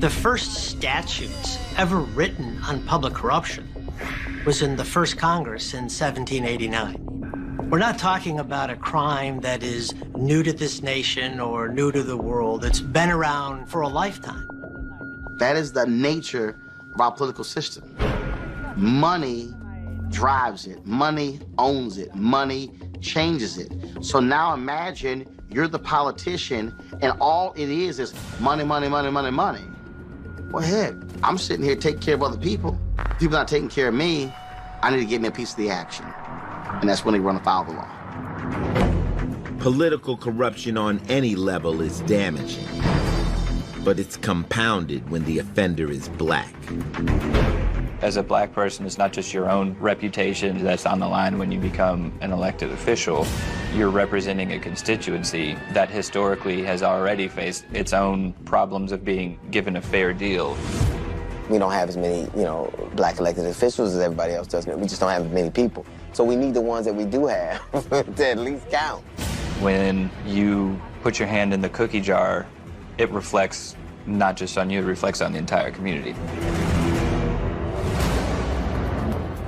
The first statutes ever written on public corruption was in the first Congress in 1789. We're not talking about a crime that is new to this nation or new to the world. It's been around for a lifetime. That is the nature of our political system. Money drives it. Money owns it. Money changes it. So now imagine you're the politician and all it is money, money, money, money, money. Well, heck, I'm sitting here taking care of other people. People not taking care of me, I need to get me a piece of the action. And that's when they run afoul of the law. Political corruption on any level is damaging, but it's compounded when the offender is black. As a black person, it's not just your own reputation that's on the line when you become an elected official. You're representing a constituency that historically has already faced its own problems of being given a fair deal. We don't have as many, black elected officials as everybody else does. We just don't have as many people. So we need the ones that we do have to at least count. When you put your hand in the cookie jar, it reflects not just on you, it reflects on the entire community.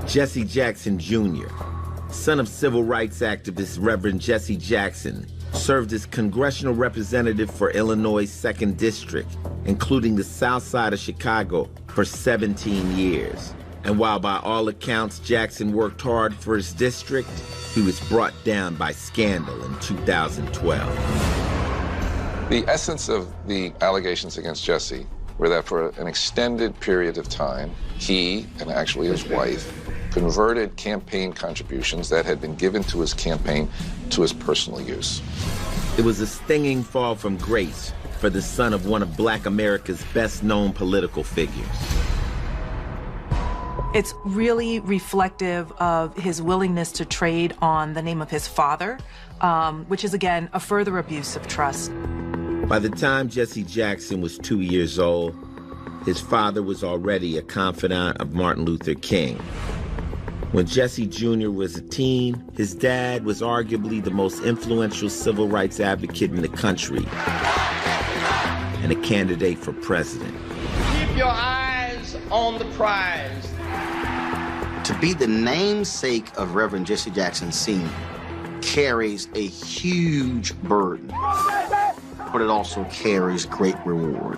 Jesse Jackson Jr., son of civil rights activist Reverend Jesse Jackson, served as congressional representative for Illinois' 2nd District, including the South Side of Chicago, for 17 years. And while by all accounts Jackson worked hard for his district, he was brought down by scandal in 2012. The essence of the allegations against Jesse were that for an extended period of time, he, and actually his wife, converted campaign contributions that had been given to his campaign to his personal use. It was a stinging fall from grace for the son of one of Black America's best-known political figures. It's really reflective of his willingness to trade on the name of his father, which is, again, a further abuse of trust. By the time Jesse Jackson was 2 years old, his father was already a confidant of Martin Luther King. When Jesse Jr. was a teen, his dad was arguably the most influential civil rights advocate in the country and a candidate for president. Keep your eyes on the prize. To be the namesake of Reverend Jesse Jackson Sr. carries a huge burden, but it also carries great reward.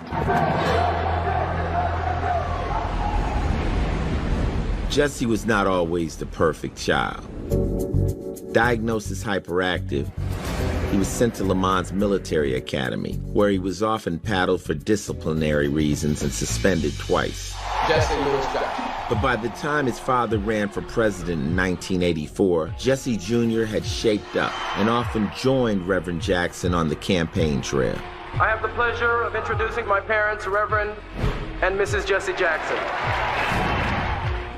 Jesse was not always the perfect child. Diagnosed as hyperactive, he was sent to Lamont Military Academy, where he was often paddled for disciplinary reasons and suspended twice. Jesse Lewis Jackson. But by the time his father ran for president in 1984, Jesse Jr. had shaped up and often joined Reverend Jackson on the campaign trail. I have the pleasure of introducing my parents, Reverend and Mrs. Jesse Jackson.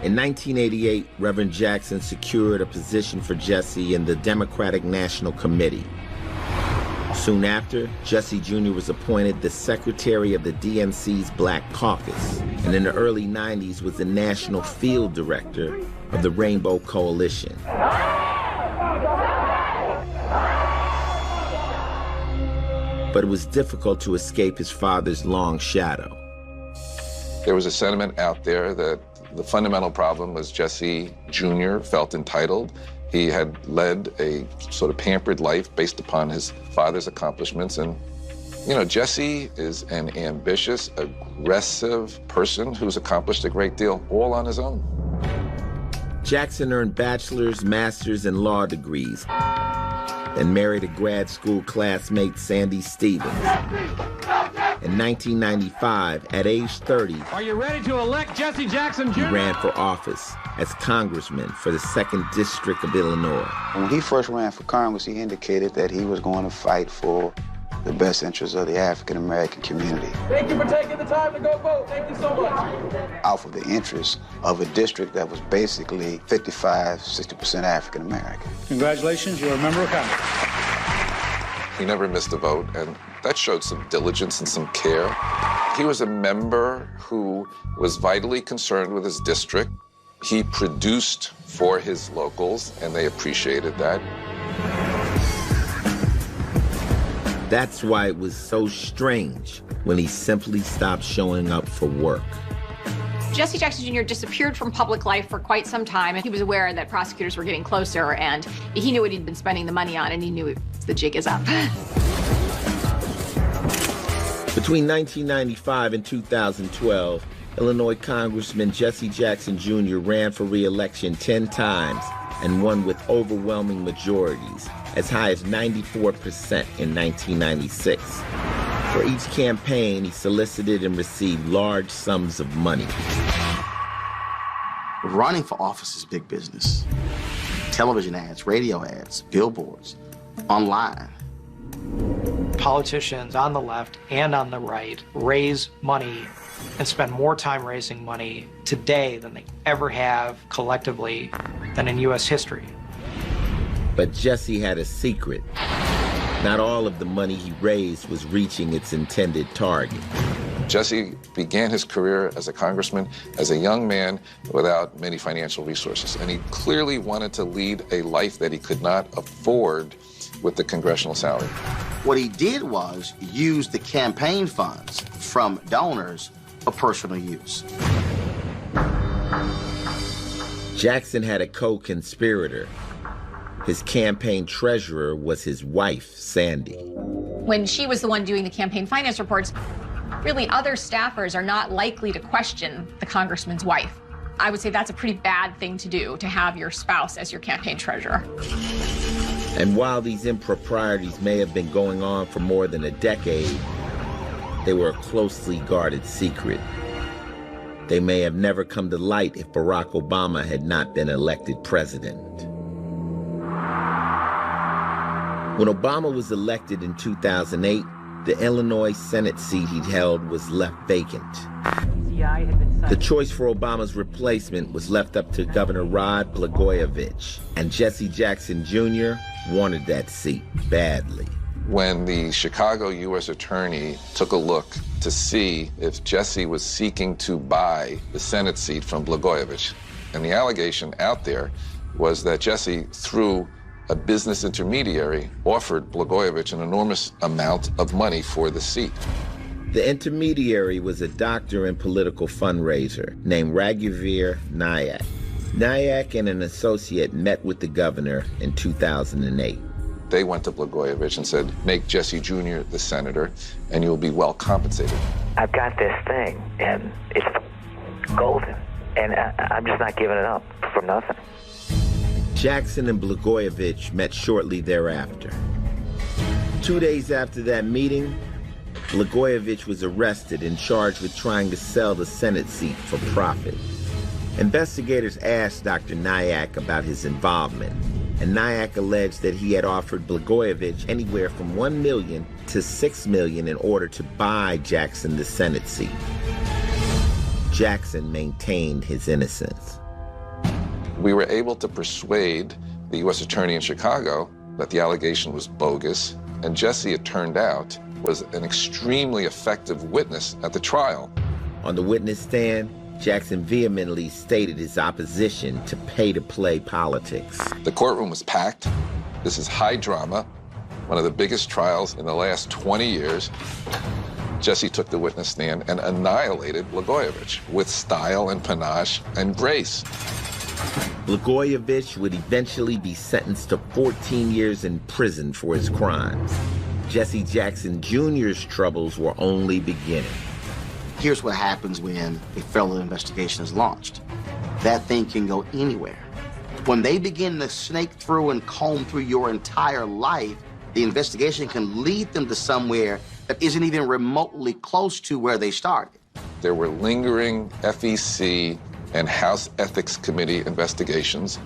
In 1988, Reverend Jackson secured a position for Jesse in the Democratic National Committee. Soon after, Jesse Jr. was appointed the secretary of the DNC's Black Caucus, and in the early 90s was the national field director of the Rainbow Coalition. But it was difficult to escape his father's long shadow. There was a sentiment out there that the fundamental problem was Jesse Jr. felt entitled. He had led a sort of pampered life based upon his father's accomplishments. And, Jesse is an ambitious, aggressive person who's accomplished a great deal all on his own. Jackson earned bachelor's, master's, and law degrees, and married a grad school classmate, Sandy Stevens. In 1995, at age 30, are you ready to elect Jesse Jackson Jr.? He ran for office as congressman for the 2nd District of Illinois. When he first ran for Congress, he indicated that he was going to fight for the best interests of the African-American community. Thank you for taking the time to go vote. Thank you so much. Out for the interests of a district that was basically 55-60% African-American. Congratulations, you're a member of Congress. He never missed a vote, and that showed some diligence and some care. He was a member who was vitally concerned with his district. He produced for his locals, and they appreciated that. That's why it was so strange when he simply stopped showing up for work. Jesse Jackson Jr. disappeared from public life for quite some time, and he was aware that prosecutors were getting closer, and he knew what he'd been spending the money on, and he knew the jig is up. Between 1995 and 2012, Illinois Congressman Jesse Jackson Jr. ran for re-election 10 times and won with overwhelming majorities, as high as 94% in 1996. For each campaign, he solicited and received large sums of money. Running for office is big business. Television ads, radio ads, billboards, online. Politicians on the left and on the right raise money and spend more time raising money today than they ever have collectively than in U.S. history. But Jesse had a secret. Not all of the money he raised was reaching its intended target. Jesse began his career as a congressman as a young man without many financial resources, and he clearly wanted to lead a life that he could not afford with the congressional salary. What he did was use the campaign funds from donors for personal use. Jackson had a co-conspirator. His campaign treasurer was his wife, Sandy. When she was the one doing the campaign finance reports, really other staffers are not likely to question the congressman's wife. I would say that's a pretty bad thing to do, to have your spouse as your campaign treasurer. And while these improprieties may have been going on for more than a decade, they were a closely guarded secret. They may have never come to light if Barack Obama had not been elected president. When Obama was elected in 2008, the Illinois Senate seat he'd held was left vacant. The choice for Obama's replacement was left up to Governor Rod Blagojevich, and Jesse Jackson Jr. wanted that seat badly. When the Chicago U.S. Attorney took a look to see if Jesse was seeking to buy the Senate seat from Blagojevich, and the allegation out there was that Jesse, through a business intermediary, offered Blagojevich an enormous amount of money for the seat. The intermediary was a doctor and political fundraiser named Raghuvir Nayak. Nayak and an associate met with the governor in 2008. They went to Blagojevich and said, make Jesse Jr. the senator, and you'll be well compensated. I've got this thing, and it's golden, and I'm just not giving it up for nothing. Jackson and Blagojevich met shortly thereafter. 2 days after that meeting, Blagojevich was arrested and charged with trying to sell the Senate seat for profit. Investigators asked Dr. Nayak about his involvement, and Nayak alleged that he had offered Blagojevich anywhere from $1 million to $6 million in order to buy Jackson the Senate seat. Jackson maintained his innocence. We were able to persuade the U.S. Attorney in Chicago that the allegation was bogus, and Jesse, it turned out, was an extremely effective witness at the trial. On the witness stand, Jackson vehemently stated his opposition to pay-to-play politics. The courtroom was packed. This is high drama, one of the biggest trials in the last 20 years. Jesse took the witness stand and annihilated Blagojevich with style and panache and grace. Blagojevich would eventually be sentenced to 14 years in prison for his crimes. Jesse Jackson Jr.'s troubles were only beginning. Here's what happens when a federal investigation is launched. That thing can go anywhere. When they begin to snake through and comb through your entire life, the investigation can lead them to somewhere that isn't even remotely close to where they started. There were lingering FEC and House Ethics Committee investigations.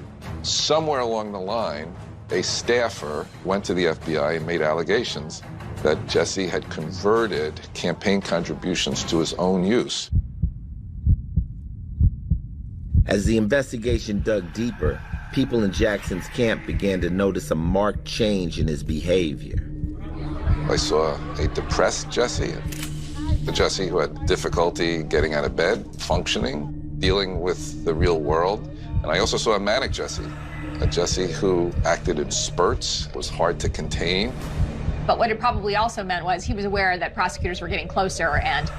Somewhere along the line, a staffer went to the FBI and made allegations that Jesse had converted campaign contributions to his own use. As the investigation dug deeper, people in Jackson's camp began to notice a marked change in his behavior. I saw a depressed Jesse, a Jesse who had difficulty getting out of bed, functioning, dealing with the real world. And I also saw a manic Jesse, a Jesse who acted in spurts, was hard to contain. But what it probably also meant was he was aware that prosecutors were getting closer, and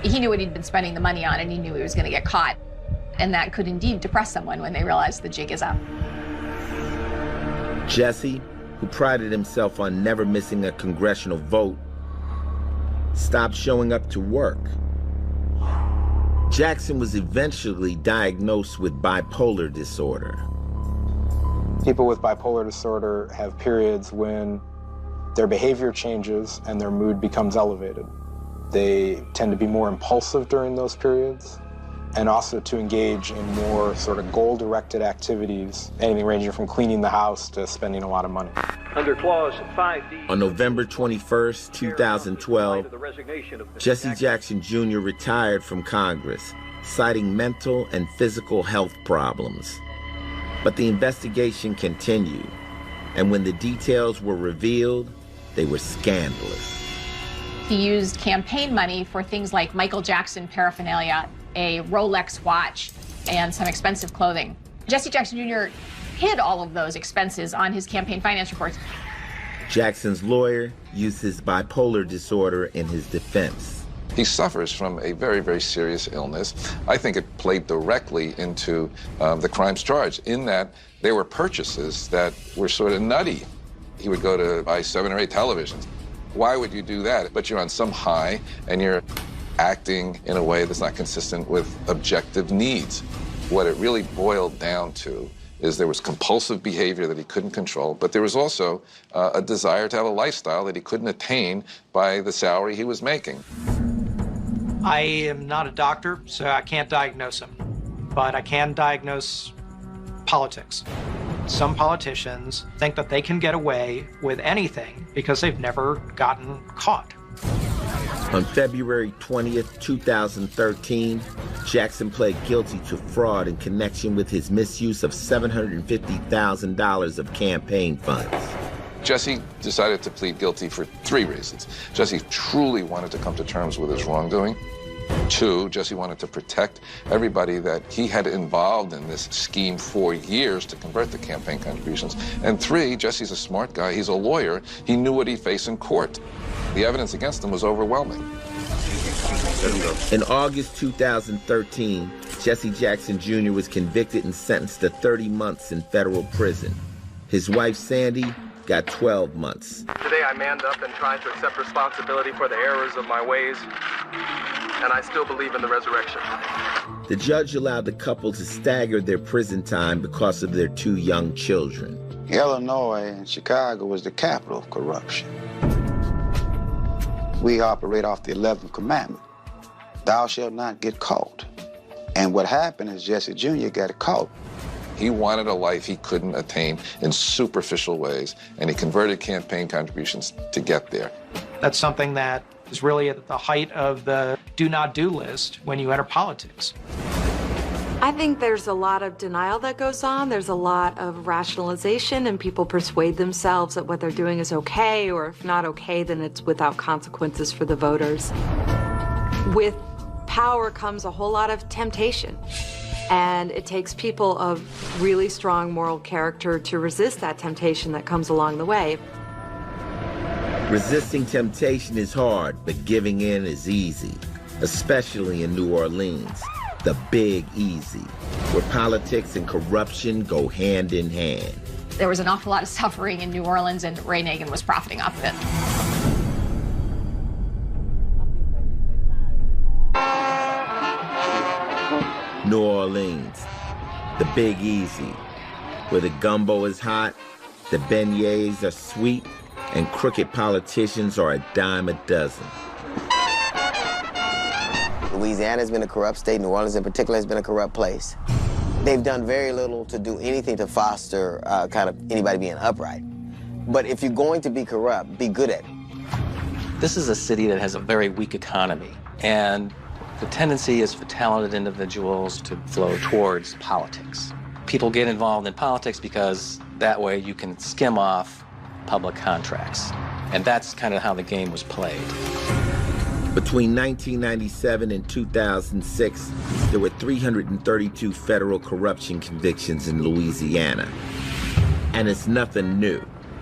he knew what he'd been spending the money on, and he knew he was going to get caught. And that could indeed depress someone when they realize the jig is up. Jesse, who prided himself on never missing a congressional vote, stopped showing up to work. Jackson was eventually diagnosed with bipolar disorder. People with bipolar disorder have periods when their behavior changes and their mood becomes elevated. They tend to be more impulsive during those periods, and also to engage in more sort of goal-directed activities, anything ranging from cleaning the house to spending a lot of money. Under Clause 5D. On November 21st, 2012, Jesse Jackson Jr. retired from Congress, citing mental and physical health problems. But the investigation continued, and when the details were revealed, they were scandalous. He used campaign money for things like Michael Jackson paraphernalia, a Rolex watch, and some expensive clothing. Jesse Jackson Jr. hid all of those expenses on his campaign finance reports. Jackson's lawyer used his bipolar disorder in his defense. He suffers from a very, very serious illness. I think it played directly into the crimes charged, in that they were purchases that were sort of nutty. He would go to buy 7 or 8 televisions. Why would you do that? But you're on some high, and you're acting in a way that's not consistent with objective needs. What it really boiled down to is there was compulsive behavior that he couldn't control, but there was also a desire to have a lifestyle that he couldn't attain by the salary he was making. I am not a doctor, so I can't diagnose him, but I can diagnose politics. Some politicians think that they can get away with anything because they've never gotten caught. On February 20th, 2013, Jackson pled guilty to fraud in connection with his misuse of $750,000 of campaign funds. Jesse decided to plead guilty for 3 reasons. Jesse truly wanted to come to terms with his wrongdoing. 2, Jesse wanted to protect everybody that he had involved in this scheme for years to convert the campaign contributions. And 3, Jesse's a smart guy. He's a lawyer. He knew what he'd face in court. The evidence against him was overwhelming. In August 2013, Jesse Jackson Jr. was convicted and sentenced to 30 months in federal prison. His wife, Sandy, got 12 months. Today I manned up and tried to accept responsibility for the errors of my ways, and I still believe in the resurrection. The judge allowed the couple to stagger their prison time because of their 2 young children. Illinois and Chicago was the capital of corruption. We operate off the 11th commandment. Thou shalt not get caught. And what happened is Jesse Jr. got caught. He wanted a life he couldn't attain in superficial ways, and he converted campaign contributions to get there. That's something that is really at the height of the do not do list when you enter politics. I think there's a lot of denial that goes on. There's a lot of rationalization, and people persuade themselves that what they're doing is okay, or if not okay, then it's without consequences for the voters. With power comes a whole lot of temptation, and it takes people of really strong moral character to resist that temptation that comes along the way. Resisting temptation is hard, but giving in is easy, especially in New Orleans. The Big Easy, where politics and corruption go hand in hand. There was an awful lot of suffering in New Orleans, and Ray Nagin was profiting off of it. New Orleans, the Big Easy, where the gumbo is hot, the beignets are sweet, and crooked politicians are a dime a dozen. Louisiana has been a corrupt state. New Orleans in particular has been a corrupt place. They've done very little to do anything to foster kind of anybody being upright. But if you're going to be corrupt, be good at it. This is a city that has a very weak economy, and the tendency is for talented individuals to flow towards politics. People get involved in politics because that way you can skim off public contracts. And that's kind of how the game was played. Between 1997 and 2006, there were 332 federal corruption convictions in Louisiana. And it's nothing new.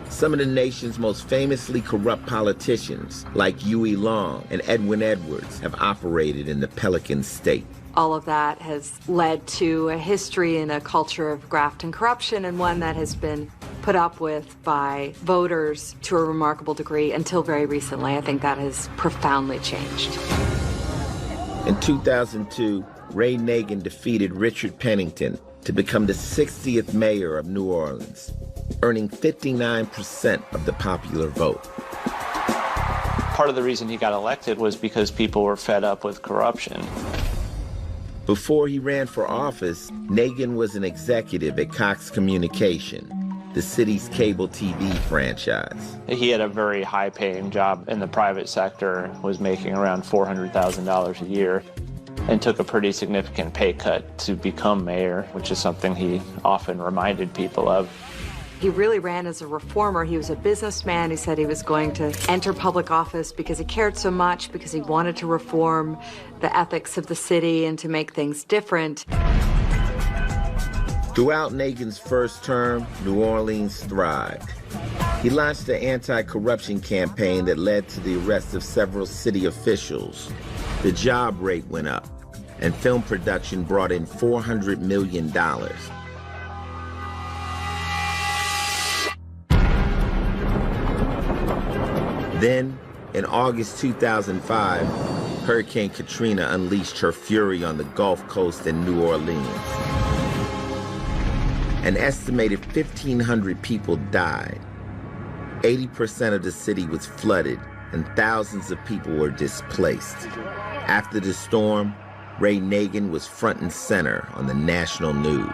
Some of the nation's most famously corrupt politicians, like Huey Long and Edwin Edwards, have operated in the Pelican State. All of that has led to a history and a culture of graft and corruption, and one that has been put up with by voters to a remarkable degree until very recently. I think that has profoundly changed. In 2002, Ray Nagin defeated Richard Pennington to become the 60th mayor of New Orleans, earning 59% of the popular vote. Part of the reason he got elected was because people were fed up with corruption. Before he ran for office, Nagin was an executive at Cox Communication, the city's cable TV franchise. He had a very high-paying job in the private sector, was making around $400,000 a year, and took a pretty significant pay cut to become mayor, which is something he often reminded people of. He really ran as a reformer. He was a businessman. He said he was going to enter public office because he cared so much, because he wanted to reform the ethics of the city and to make things different. Throughout Nagin's first term, New Orleans thrived. He launched an anti-corruption campaign that led to the arrest of several city officials. The job rate went up, and film production brought in $400 million. Then, in August 2005, Hurricane Katrina unleashed her fury on the Gulf Coast and New Orleans. An estimated 1,500 people died. 80% of the city was flooded, and thousands of people were displaced. After the storm, Ray Nagin was front and center on the national news.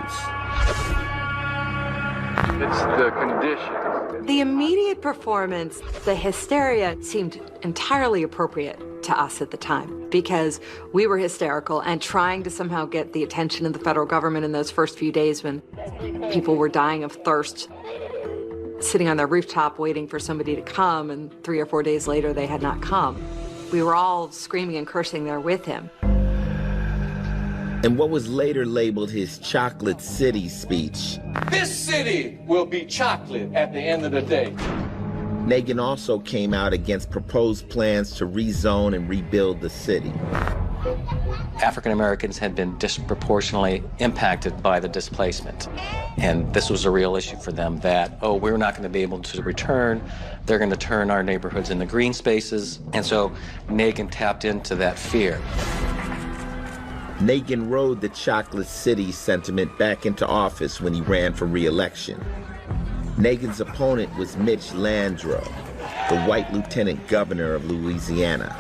It's the conditions. The immediate performance, the hysteria, seemed entirely appropriate to us at the time because we were hysterical and trying to somehow get the attention of the federal government in those first few days when people were dying of thirst, sitting on their rooftop waiting for somebody to come, and 3 or 4 days later they had not come. We were all screaming and cursing there with him. And what was later labeled his Chocolate City speech. This city will be chocolate at the end of the day. Nagin also came out against proposed plans to rezone and rebuild the city. African Americans had been disproportionately impacted by the displacement. And this was a real issue for them that, oh, we're not going to be able to return. They're going to turn our neighborhoods into green spaces. And so Nagin tapped into that fear. Nagin rode the Chocolate City sentiment back into office when he ran for re-election. Nagin's opponent was Mitch Landrieu, the white lieutenant governor of Louisiana.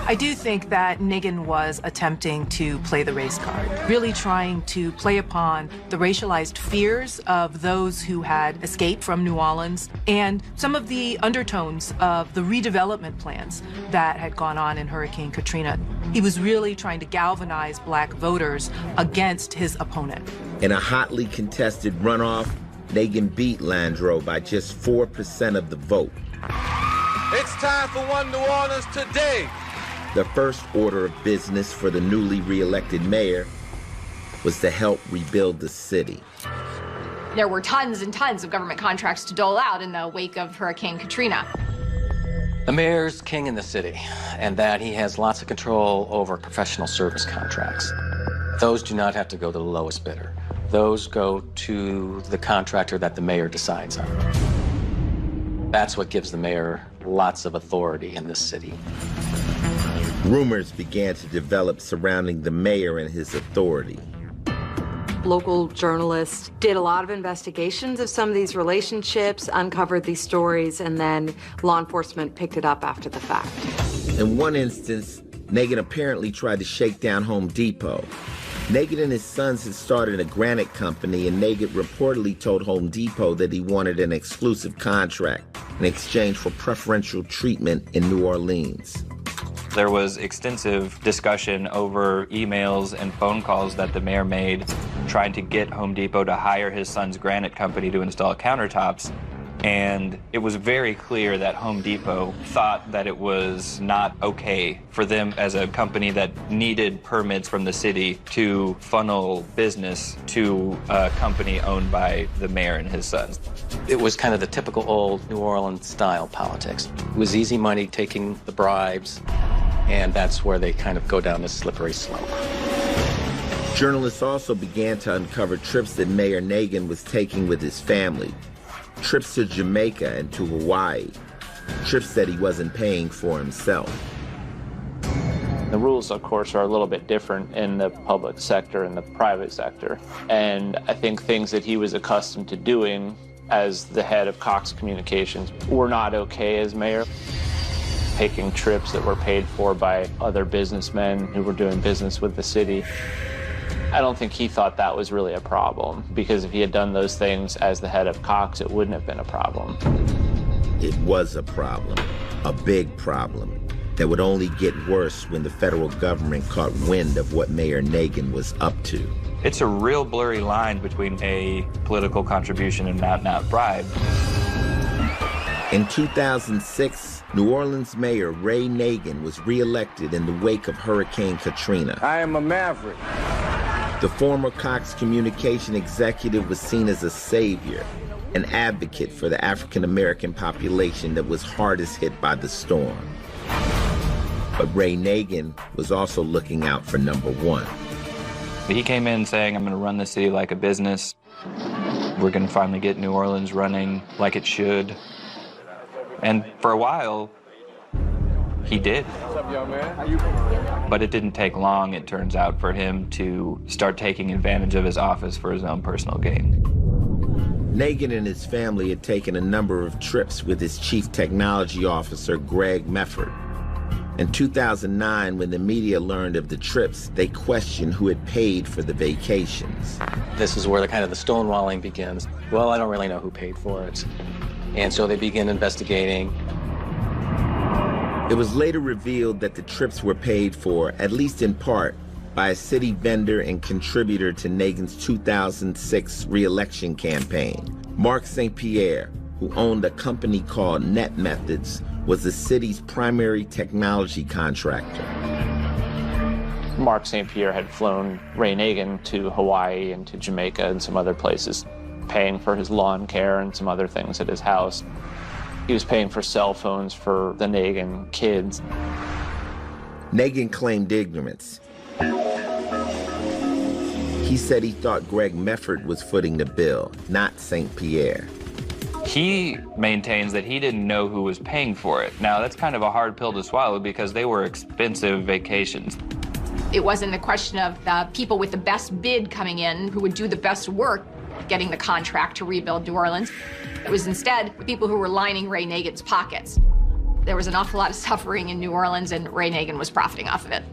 I do think that Nagin was attempting to play the race card, really trying to play upon the racialized fears of those who had escaped from New Orleans and some of the undertones of the redevelopment plans that had gone on in Hurricane Katrina. He was really trying to galvanize black voters against his opponent. In a hotly contested runoff, Nagin beat Landrieu by just 4% of the vote. It's time for One New Orleans today. The first order of business for the newly re-elected mayor was to help rebuild the city. There were tons and tons of government contracts to dole out in the wake of Hurricane Katrina. The mayor's king in the city, and that he has lots of control over professional service contracts. Those do not have to go to the lowest bidder. Those go to the contractor that the mayor decides on. That's what gives the mayor lots of authority in this city. Rumors began to develop surrounding the mayor and his authority. Local journalists did a lot of investigations of some of these relationships, uncovered these stories, and then law enforcement picked it up after the fact. In one instance, Nagin apparently tried to shake down Home Depot. Nagin and his sons had started a granite company, and Nagin reportedly told Home Depot that he wanted an exclusive contract in exchange for preferential treatment in New Orleans. There was extensive discussion over emails and phone calls that the mayor made trying to get Home Depot to hire his son's granite company to install countertops. And it was very clear that Home Depot thought that it was not okay for them as a company that needed permits from the city to funnel business to a company owned by the mayor and his sons. It was kind of the typical old New Orleans style politics. It was easy money, taking the bribes, and that's where they kind of go down this slippery slope. Journalists also began to uncover trips that Mayor Nagin was taking with his family. Trips to Jamaica and to Hawaii. Trips that he wasn't paying for himself. The rules, of course, are a little bit different in the public sector and the private sector. And I think things that he was accustomed to doing as the head of Cox Communications were not okay as mayor. Taking trips that were paid for by other businessmen who were doing business with the city. I don't think he thought that was really a problem, because if he had done those things as the head of Cox, it wouldn't have been a problem. It was a problem, a big problem, that would only get worse when the federal government caught wind of what Mayor Nagin was up to. It's a real blurry line between a political contribution and out-and-out bribe. In 2006, New Orleans Mayor Ray Nagin was reelected in the wake of Hurricane Katrina. I am a maverick. The former Cox Communication executive was seen as a savior, an advocate for the African-American population that was hardest hit by the storm. But Ray Nagin was also looking out for number one. He came in saying, I'm going to run the city like a business. We're going to finally get New Orleans running like it should. And for a while, he did. What's up, young man? How you doing? But it didn't take long, it turns out, for him to start taking advantage of his office for his own personal gain. Nagin and his family had taken a number of trips with his chief technology officer, Greg Mefford. In 2009, when the media learned of the trips, they questioned who had paid for the vacations. This is where the stonewalling begins. Well, I don't really know who paid for it. And so they begin investigating. It was later revealed that the trips were paid for, at least in part, by a city vendor and contributor to Nagin's 2006 re-election campaign. Mark St. Pierre, who owned a company called Net Methods, was the city's primary technology contractor. Mark St. Pierre had flown Ray Nagin to Hawaii and to Jamaica and some other places, paying for his lawn care and some other things at his house. He was paying for cell phones for the Nagin kids. Nagin claimed ignorance. He said he thought Greg Mefford was footing the bill, not St. Pierre. He maintains that he didn't know who was paying for it. Now, that's kind of a hard pill to swallow because they were expensive vacations. It wasn't a question of the people with the best bid coming in who would do the best work getting the contract to rebuild New Orleans. It was instead the people who were lining Ray Nagin's pockets. There was an awful lot of suffering in New Orleans, and Ray Nagin was profiting off of it.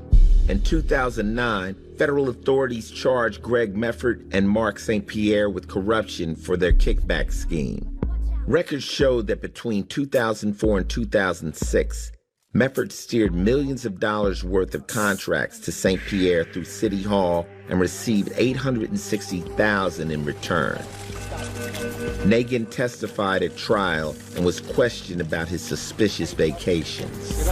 In 2009, federal authorities charged Greg Mefford and Mark St. Pierre with corruption for their kickback scheme. Records showed that between 2004 and 2006, Mefford steered millions of dollars worth of contracts to St. Pierre through City Hall and received $860,000 in return. Nagin testified at trial and was questioned about his suspicious vacations.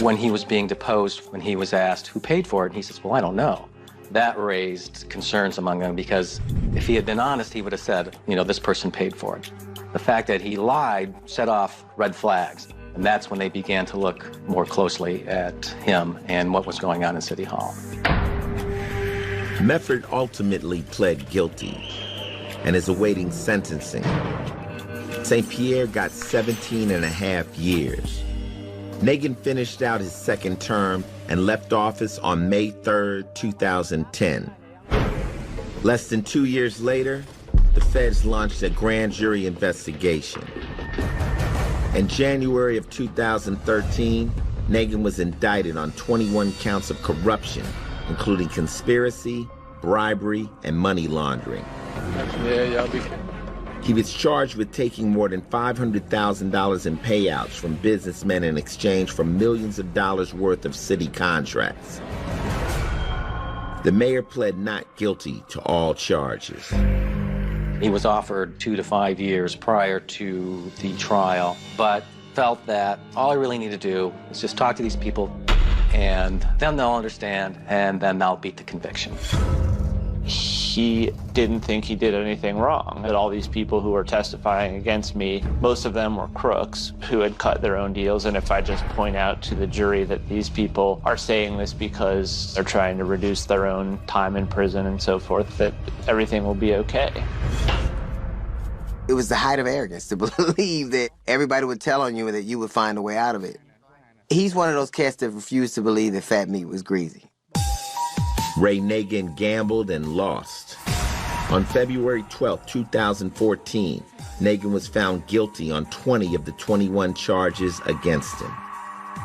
When he was being deposed, when he was asked who paid for it, and he says, well, I don't know. That raised concerns among them because if he had been honest, he would have said, this person paid for it. The fact that he lied set off red flags. And that's when they began to look more closely at him and what was going on in City Hall. Mefford ultimately pled guilty and is awaiting sentencing. St. Pierre got 17 and a half years. Nagin finished out his second term and left office on May 3rd, 2010. Less than 2 years later, the feds launched a grand jury investigation. In January of 2013, Nagin was indicted on 21 counts of corruption, including conspiracy, bribery, and money laundering. Yeah, y'all be... He was charged with taking more than $500,000 in payouts from businessmen in exchange for millions of dollars worth of city contracts. The mayor pled not guilty to all charges. He was offered 2 to 5 years prior to the trial, but felt that all I really need to do is just talk to these people, and then they'll understand, and then they'll beat the conviction. He didn't think he did anything wrong. That all these people who were testifying against me, most of them were crooks who had cut their own deals, and if I just point out to the jury that these people are saying this because they're trying to reduce their own time in prison and so forth, that everything will be okay. It was the height of arrogance to believe that everybody would tell on you and that you would find a way out of it. He's one of those cats that refused to believe that fat meat was greasy. Ray Nagin gambled and lost. On February 12, 2014, Nagin was found guilty on 20 of the 21 charges against him.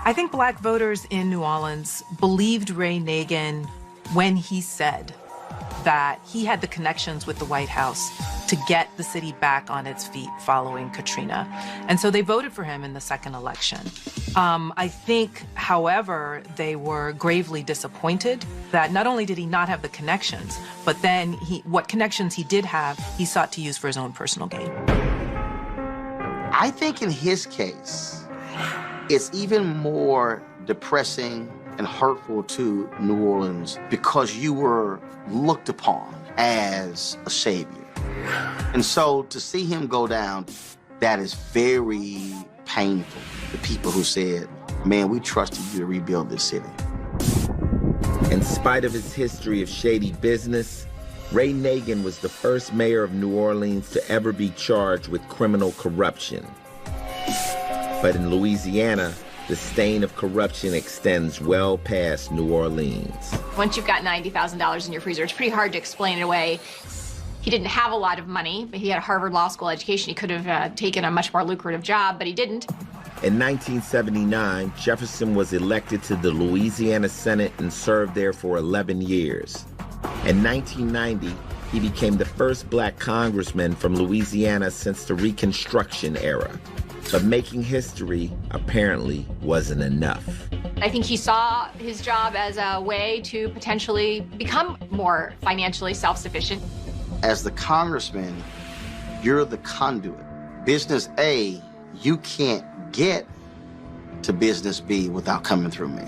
I think black voters in New Orleans believed Ray Nagin when he said that he had the connections with the White House to get the city back on its feet following Katrina. And so they voted for him in the second election. I think, however, they were gravely disappointed that not only did he not have the connections, but then what connections he did have, he sought to use for his own personal gain. I think in his case, it's even more depressing and hurtful to New Orleans because you were looked upon as a savior. And so to see him go down, that is very painful. The people who said, man, we trusted you to rebuild this city. In spite of his history of shady business, Ray Nagin was the first mayor of New Orleans to ever be charged with criminal corruption. But in Louisiana, the stain of corruption extends well past New Orleans. Once you've got $90,000 in your freezer, it's pretty hard to explain it away. He didn't have a lot of money, but he had a Harvard Law School education. He could have taken a much more lucrative job, but he didn't. In 1979, Jefferson was elected to the Louisiana Senate and served there for 11 years. In 1990, he became the first black congressman from Louisiana since the Reconstruction era. But making history apparently wasn't enough. I think he saw his job as a way to potentially become more financially self-sufficient. As the congressman, you're the conduit. Business A, you can't get to business B without coming through me.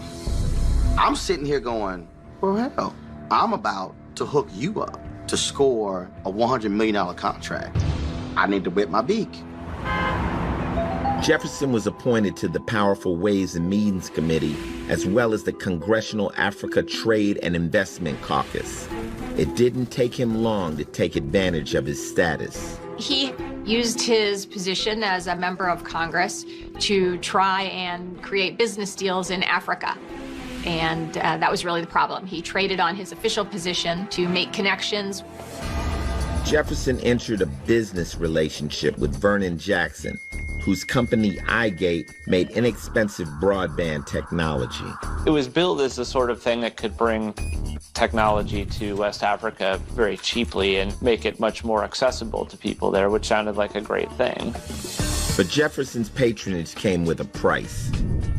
I'm sitting here going, well, hell, I'm about to hook you up to score a $100 million contract. I need to wet my beak. Jefferson was appointed to the powerful Ways and Means Committee, as well as the Congressional Africa Trade and Investment Caucus. It didn't take him long to take advantage of his status. He used his position as a member of Congress to try and create business deals in Africa. And that was really the problem. He traded on his official position to make connections. Jefferson entered a business relationship with Vernon Jackson, whose company iGate made inexpensive broadband technology. It was built as the sort of thing that could bring technology to West Africa very cheaply and make it much more accessible to people there, which sounded like a great thing. But Jefferson's patronage came with a price.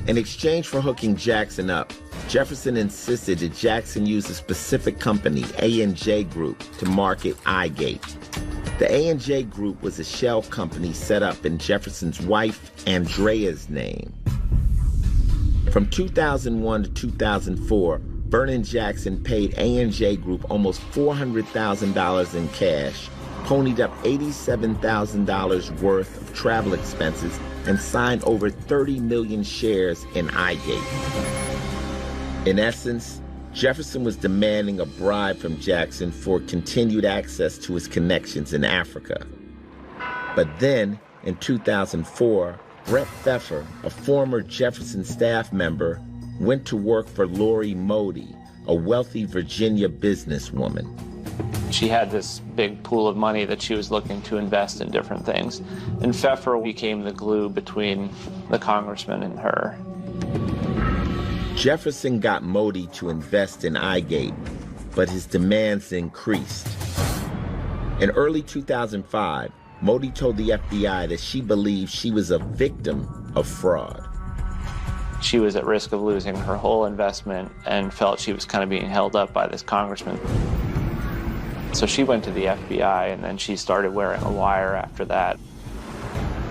In exchange for hooking Jackson up, Jefferson insisted that Jackson use a specific company, A&J Group, to market iGate. The A&J Group was a shell company set up in Jefferson's wife, Andrea's name. From 2001 to 2004, Vernon Jackson paid A&J Group almost $400,000 in cash, ponied up $87,000 worth of travel expenses, and signed over 30 million shares in iGate. In essence, Jefferson was demanding a bribe from Jackson for continued access to his connections in Africa. But then, in 2004, Brett Pfeffer, a former Jefferson staff member, went to work for Lori Modi, a wealthy Virginia businesswoman. She had this big pool of money that she was looking to invest in different things. And Pfeffer became the glue between the congressman and her. Jefferson got Modi to invest in iGate, but his demands increased. In early 2005, Modi told the FBI that she believed she was a victim of fraud. She was at risk of losing her whole investment and felt she was kind of being held up by this congressman. So she went to the FBI, and then she started wearing a wire after that.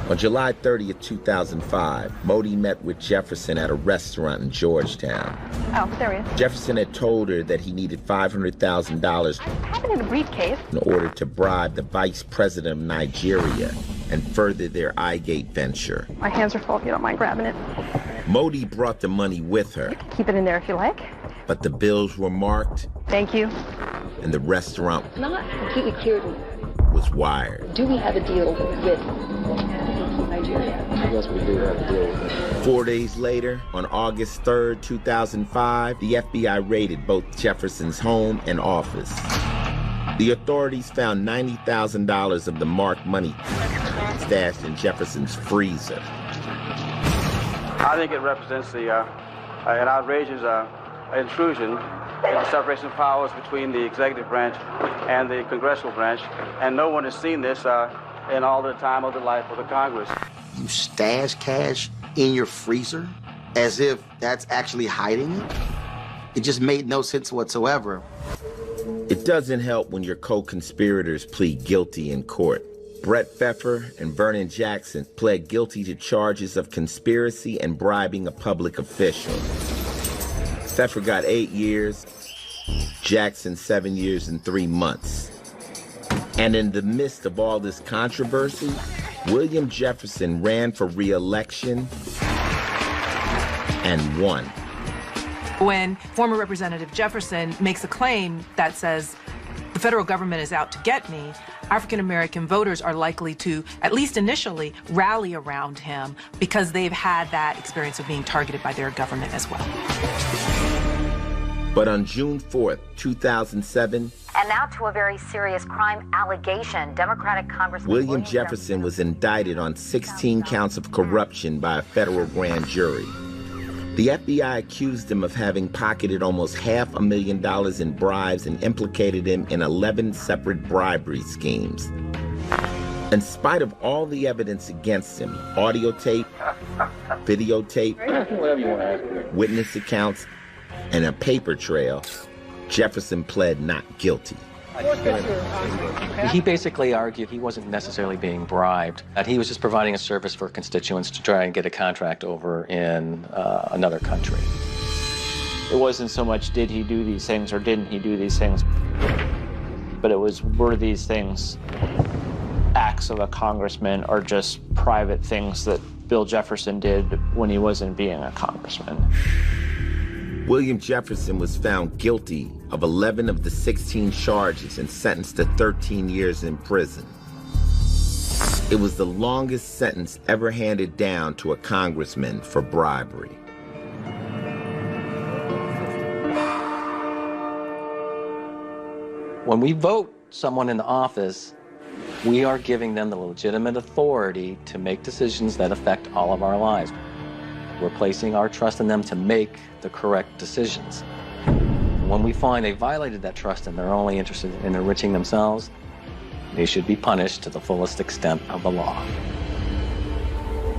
On July 30th, 2005, Modi met with Jefferson at a restaurant in Georgetown. Oh, there he is. Jefferson had told her that he needed $500,000 I have it in the briefcase. in order to bribe the vice president of Nigeria and further their iGate venture. My hands are full if you don't mind grabbing it. Modi brought the money with her, Keep it in there if you like. but the bills were marked Thank you. and the restaurant It's not completely clear to me. was wired. Do we have a deal with Nigeria? I guess we do have a deal with it. 4 days later, on August 3rd, 2005, the FBI raided both Jefferson's home and office. The authorities found $90,000 of the marked money stashed in Jefferson's freezer. I think it represents an outrageous intrusion in the separation of powers between the executive branch and the congressional branch, and no one has seen this in all the time of the life of the Congress. You stash cash in your freezer as if that's actually hiding it? It just made no sense whatsoever. It doesn't help when your co-conspirators plead guilty in court. Brett Pfeffer and Vernon Jackson pled guilty to charges of conspiracy and bribing a public official. Pfeffer got 8 years, Jackson 7 years and 3 months. And in the midst of all this controversy, William Jefferson ran for re-election and won. When former Representative Jefferson makes a claim that says, the federal government is out to get me, African-American voters are likely to, at least initially, rally around him because they've had that experience of being targeted by their government as well. But on June 4th, 2007, and now to a very serious crime allegation. Democratic Congressman William Jefferson was indicted on 16 counts of corruption by a federal grand jury. The FBI accused him of having pocketed almost $500,000 in bribes and implicated him in 11 separate bribery schemes. In spite of all the evidence against him, audio tape, videotape, witness accounts, and a paper trail, Jefferson pled not guilty. He basically argued he wasn't necessarily being bribed, that he was just providing a service for constituents to try and get a contract over in another country. It wasn't so much did he do these things or didn't he do these things, but it was were these things acts of a congressman or just private things that Bill Jefferson did when he wasn't being a congressman. William Jefferson was found guilty of 11 of the 16 charges and sentenced to 13 years in prison. It was the longest sentence ever handed down to a congressman for bribery. When we vote someone into office, we are giving them the legitimate authority to make decisions that affect all of our lives. We're placing our trust in them to make the correct decisions. When we find they violated that trust and they're only interested in enriching themselves, they should be punished to the fullest extent of the law.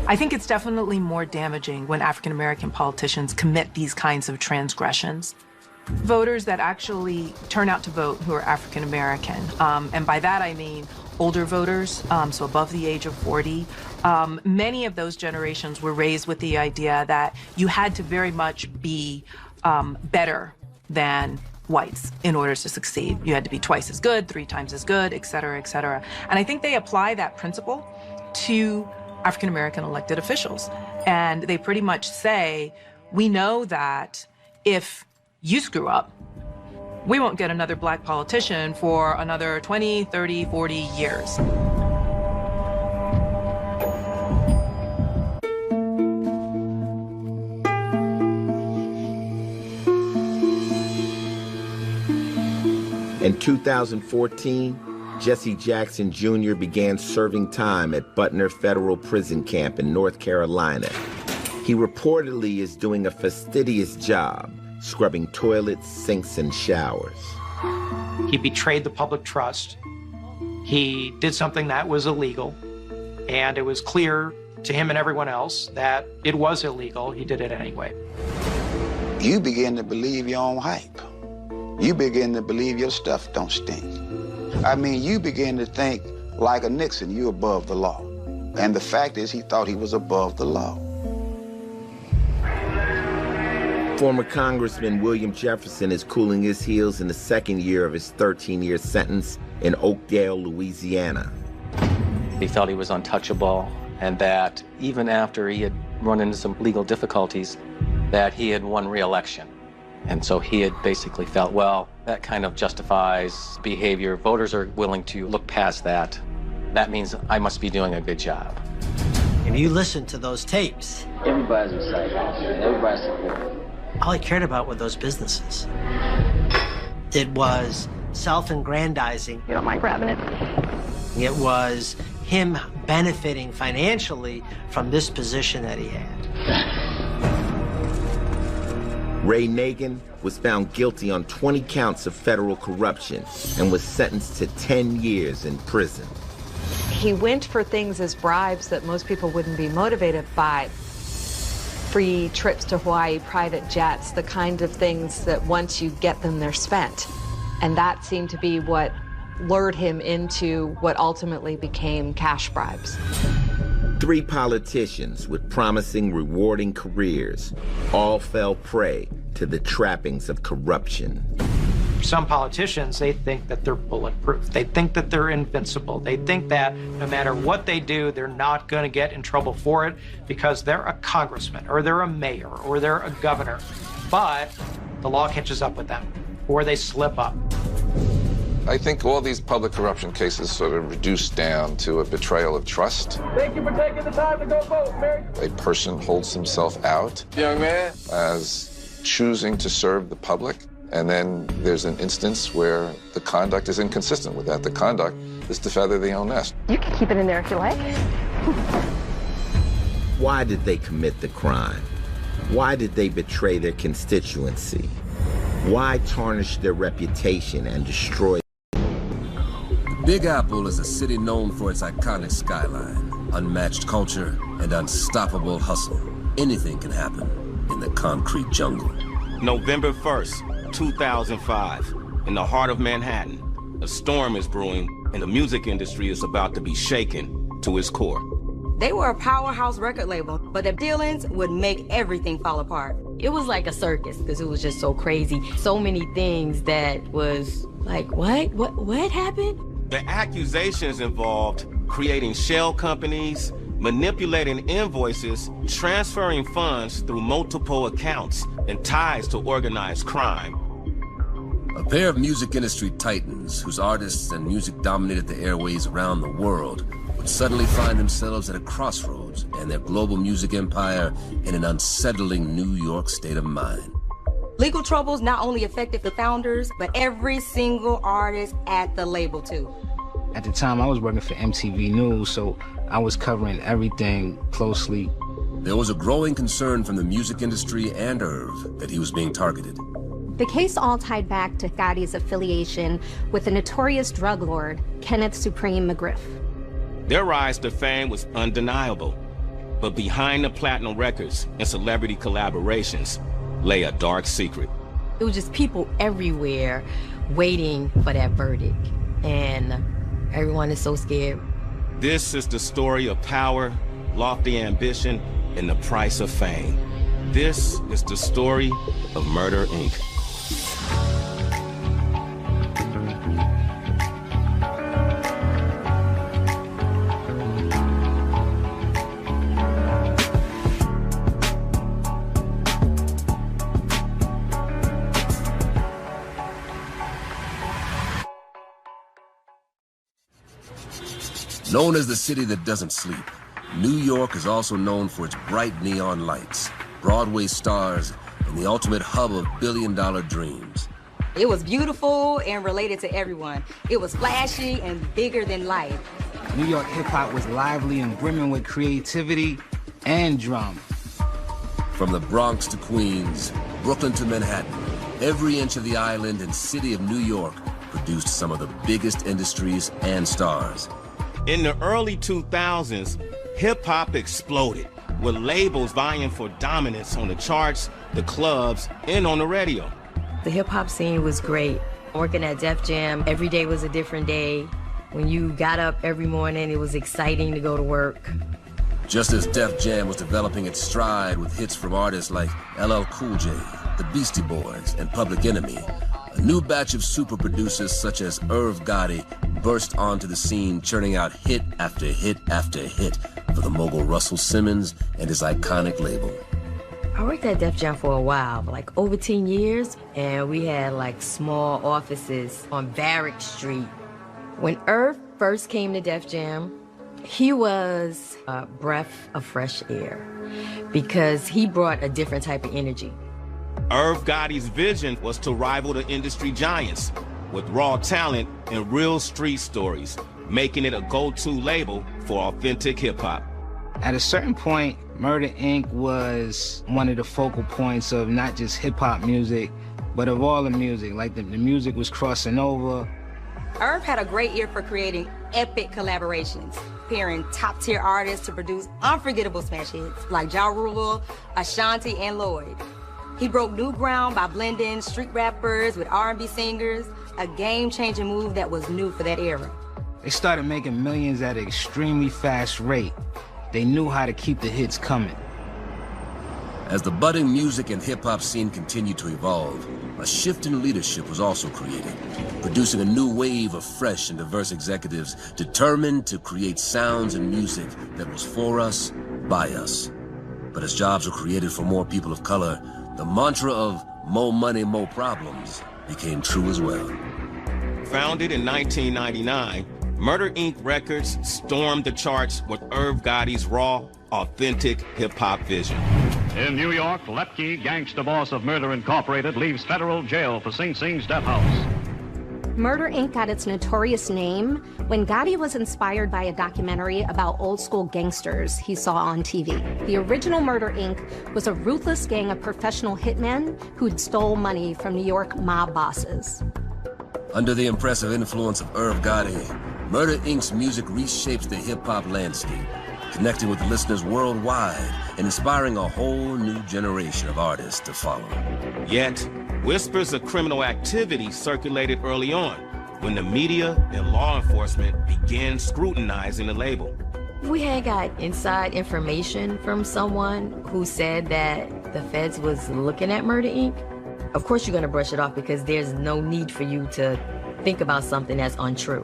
I think it's definitely more damaging when African-American politicians commit these kinds of transgressions. Voters that actually turn out to vote who are African-American, and by that I mean older voters, so above the age of 40, many of those generations were raised with the idea that you had to very much be better than whites in order to succeed. You had to be twice as good, 3 times as good, et cetera, et cetera. And I think they apply that principle to African-American elected officials. And they pretty much say, we know that if you screw up, we won't get another black politician for another 20, 30, 40 years. In 2014, Jesse Jackson Jr. began serving time at Butner Federal Prison Camp in North Carolina. He reportedly is doing a fastidious job, scrubbing toilets, sinks, and showers. He betrayed the public trust. He did something that was illegal, and it was clear to him and everyone else that it was illegal. He did it anyway. You begin to believe your own hype. You begin to believe your stuff don't stink. I mean, you begin to think like a Nixon, you're above the law. And the fact is, he thought he was above the law. Former Congressman William Jefferson is cooling his heels in the second year of his 13-year sentence in Oakdale, Louisiana. He felt he was untouchable, and that even after he had run into some legal difficulties, that he had won re-election. And so he had basically felt, well, that kind of justifies behavior. Voters are willing to look past that. That means I must be doing a good job. If you listen to those tapes, Everybody's excited. Everybody's supportive. all he cared about were those businesses. It was self-aggrandizing. You don't mind grabbing it? It was him benefiting financially from this position that he had. Ray Nagin was found guilty on 20 counts of federal corruption and was sentenced to 10 years in prison. He went for things as bribes that most people wouldn't be motivated by. Free trips to Hawaii, private jets, the kind of things that once you get them, they're spent. And that seemed to be what lured him into what ultimately became cash bribes. 3 politicians with promising, rewarding careers all fell prey to the trappings of corruption. Some politicians, they think that they're bulletproof. They think that they're invincible. They think that no matter what they do, they're not going to get in trouble for it because they're a congressman or they're a mayor or they're a governor. But the law catches up with them or they slip up. I think all these public corruption cases sort of reduce down to a betrayal of trust. Thank you for taking the time to go vote, Mary. A person holds himself out, Young man, as choosing to serve the public, and then there's an instance where the conduct is inconsistent with that. The conduct is to feather the own nest. You can keep it in there if you like. Why did they commit the crime? Why did they betray their constituency? Why tarnish their reputation and destroy? Big Apple is a city known for its iconic skyline, unmatched culture, and unstoppable hustle. Anything can happen in the concrete jungle. November 1st, 2005, in the heart of Manhattan, a storm is brewing and the music industry is about to be shaken to its core. They were a powerhouse record label, but the dealings would make everything fall apart. It was like a circus because it was just so crazy. So many things that was like, what happened? The accusations involved creating shell companies, manipulating invoices, transferring funds through multiple accounts, and ties to organized crime. A pair of music industry titans whose artists and music dominated the airways around the world would suddenly find themselves at a crossroads and their global music empire in an unsettling New York state of mind. Legal troubles not only affected the founders, but every single artist at the label too. At the time, I was working for MTV News, so I was covering everything closely. There was a growing concern from the music industry and Irv that he was being targeted. The case all tied back to Gotti's affiliation with the notorious drug lord, Kenneth Supreme McGriff. Their rise to fame was undeniable, but behind the platinum records and celebrity collaborations lay a dark secret. It was just people everywhere waiting for that verdict, and everyone is so scared. This is the story of power, lofty ambition, and the price of fame. This is the story of Murder, Inc. Known as the city that doesn't sleep, New York is also known for its bright neon lights, Broadway stars, and the ultimate hub of billion-dollar dreams. It was beautiful and related to everyone. It was flashy and bigger than life. New York hip-hop was lively and brimming with creativity and drama. From the Bronx to Queens, Brooklyn to Manhattan, every inch of the island and city of New York produced some of the biggest industries and stars. In the early 2000s, hip-hop exploded, with labels vying for dominance on the charts, the clubs, and on the radio. The hip-hop scene was great. Working at Def Jam, every day was a different day. When you got up every morning, it was exciting to go to work. Just as Def Jam was developing its stride with hits from artists like LL Cool J, the Beastie Boys, and Public Enemy, a new batch of super producers such as Irv Gotti burst onto the scene, churning out hit after hit after hit for the mogul Russell Simmons and his iconic label. I worked at Def Jam for a while, like over 10 years, and we had like small offices on Varick Street. When Irv first came to Def Jam, he was a breath of fresh air because he brought a different type of energy. Irv Gotti's vision was to rival the industry giants with raw talent and real street stories, making it a go-to label for authentic hip-hop. At a certain point, Murder Inc. was one of the focal points of not just hip-hop music, but of all the music. Like the music was crossing over. Irv had a great ear for creating epic collaborations, pairing top-tier artists to produce unforgettable smash hits like Ja Rule, Ashanti, and Lloyd. He broke new ground by blending street rappers with R&B singers, a game-changing move that was new for that era. They started making millions at an extremely fast rate. They knew how to keep the hits coming. As the budding music and hip-hop scene continued to evolve, a shift in leadership was also created, producing a new wave of fresh and diverse executives determined to create sounds and music that was for us, by us. But as jobs were created for more people of color, the mantra of more money, more problems became true as well. Founded in 1999, Murder Inc. Records stormed the charts with Irv Gotti's raw, authentic hip-hop vision. In New York, Lepke, gangsta boss of Murder Incorporated, leaves federal jail for Sing Sing's death house. Murder Inc. got its notorious name when Gotti was inspired by a documentary about old school gangsters he saw on TV. The original Murder Inc. was a ruthless gang of professional hitmen who'd stole money from New York mob bosses. Under the impressive influence of Irv Gotti, Murder Inc.'s music reshapes the hip-hop landscape, connecting with listeners worldwide and inspiring a whole new generation of artists to follow. Yet, whispers of criminal activity circulated early on when the media and law enforcement began scrutinizing the label. We had got inside information from someone who said that the feds was looking at Murder Inc. Of course you're gonna brush it off because there's no need for you to think about something that's untrue.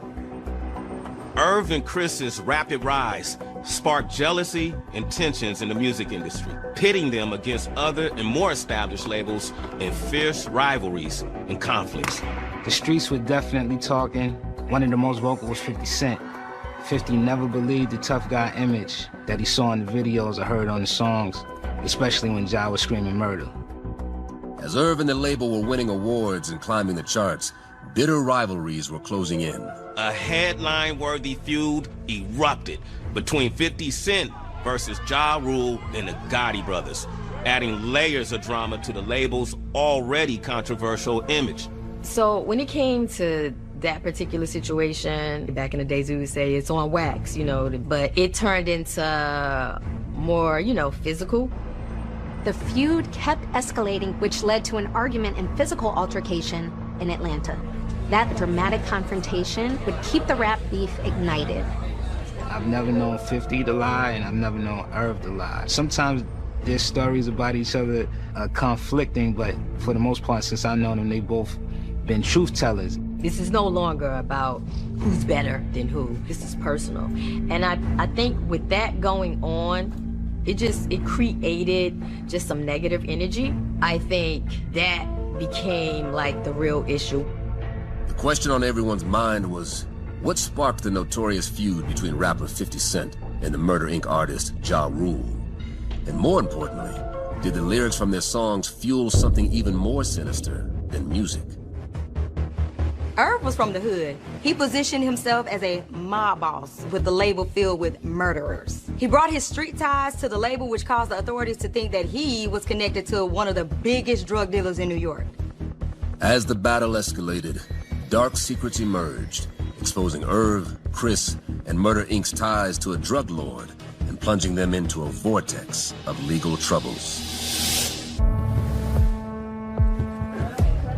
Irv and Chris's rapid rise sparked jealousy and tensions in the music industry, pitting them against other and more established labels in fierce rivalries and conflicts. The streets were definitely talking. One of the most vocal was 50 Cent. 50 never believed the tough guy image that he saw in the videos or heard on the songs, especially when Ja was screaming murder. As Irv and the label were winning awards and climbing the charts, bitter rivalries were closing in. A headline-worthy feud erupted between 50 Cent versus Ja Rule and the Gotti brothers, adding layers of drama to the label's already controversial image. So when it came to that particular situation, back in the days we would say it's on wax, but it turned into more, physical. The feud kept escalating, which led to an argument and physical altercation in Atlanta. That dramatic confrontation would keep the rap beef ignited. I've never known 50 to lie, and I've never known Irv to lie. Sometimes their stories about each other are conflicting, but for the most part, since I've known them, they both been truth tellers. This is no longer about who's better than who. This is personal. And I think with that going on, it created just some negative energy. I think that became like the real issue. The question on everyone's mind was, what sparked the notorious feud between rapper 50 Cent and the Murder Inc. artist Ja Rule? And more importantly, did the lyrics from their songs fuel something even more sinister than music? Irv was from the hood. He positioned himself as a mob boss with the label filled with murderers. He brought his street ties to the label, which caused the authorities to think that he was connected to one of the biggest drug dealers in New York. As the battle escalated, dark secrets emerged, exposing Irv, Chris, and Murder Inc.'s ties to a drug lord and plunging them into a vortex of legal troubles.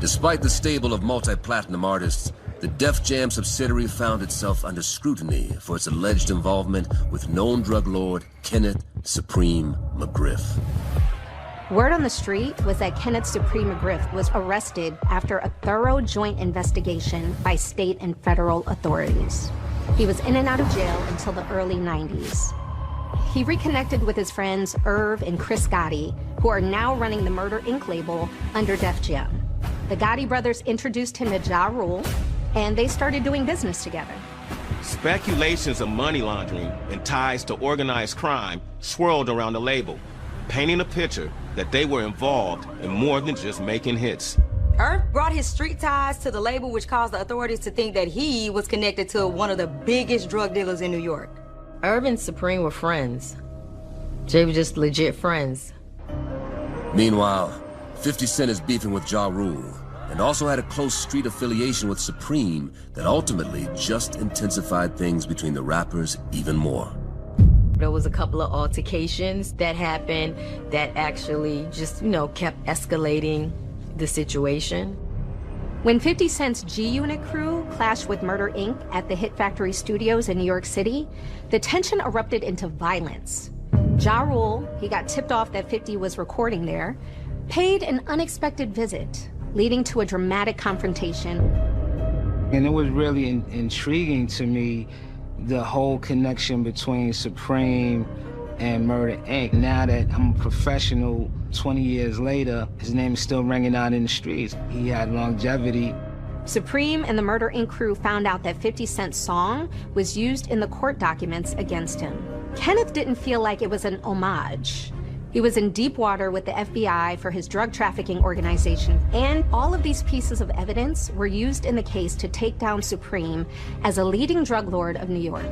Despite the stable of multi-platinum artists, the Def Jam subsidiary found itself under scrutiny for its alleged involvement with known drug lord Kenneth Supreme McGriff. Word on the street was that Kenneth Supreme McGriff was arrested after a thorough joint investigation by state and federal authorities. He was in and out of jail until the early 90s. He reconnected with his friends Irv and Chris Gotti, who are now running the Murder Inc. label under Def Jam. The Gotti brothers introduced him to Ja Rule, and they started doing business together. Speculations of money laundering and ties to organized crime swirled around the label, painting a picture that they were involved in more than just making hits. Irv brought his street ties to the label, which caused the authorities to think that he was connected to one of the biggest drug dealers in New York. Irv and Supreme were friends. They were just legit friends. Meanwhile, 50 Cent is beefing with Ja Rule, and also had a close street affiliation with Supreme that ultimately just intensified things between the rappers even more. There was a couple of altercations that happened that actually just, kept escalating the situation. When 50 Cent's G-Unit crew clashed with Murder Inc. at the Hit Factory Studios in New York City, the tension erupted into violence. Ja Rule, he got tipped off that 50 was recording there, paid an unexpected visit, leading to a dramatic confrontation. And it was really intriguing to me, the whole connection between Supreme and Murder Inc. Now that I'm a professional, 20 years later, his name is still ringing out in the streets. He had longevity. Supreme and the Murder Inc. crew found out that 50 Cent's song was used in the court documents against him. Kenneth didn't feel like it was an homage. He was in deep water with the FBI for his drug trafficking organization, and all of these pieces of evidence were used in the case to take down Supreme as a leading drug lord of New York.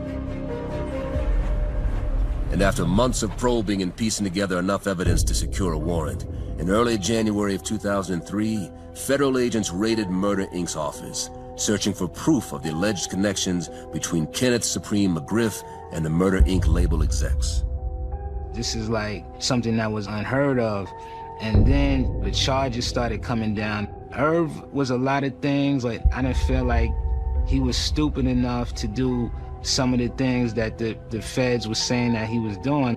And after months of probing and piecing together enough evidence to secure a warrant, in early January of 2003, federal agents raided Murder Inc.'s office, searching for proof of the alleged connections between Kenneth Supreme McGriff and the Murder Inc. label execs. This is like something that was unheard of. And then the charges started coming down. Irv was a lot of things, like I didn't feel like he was stupid enough to do some of the things that the feds were saying that he was doing.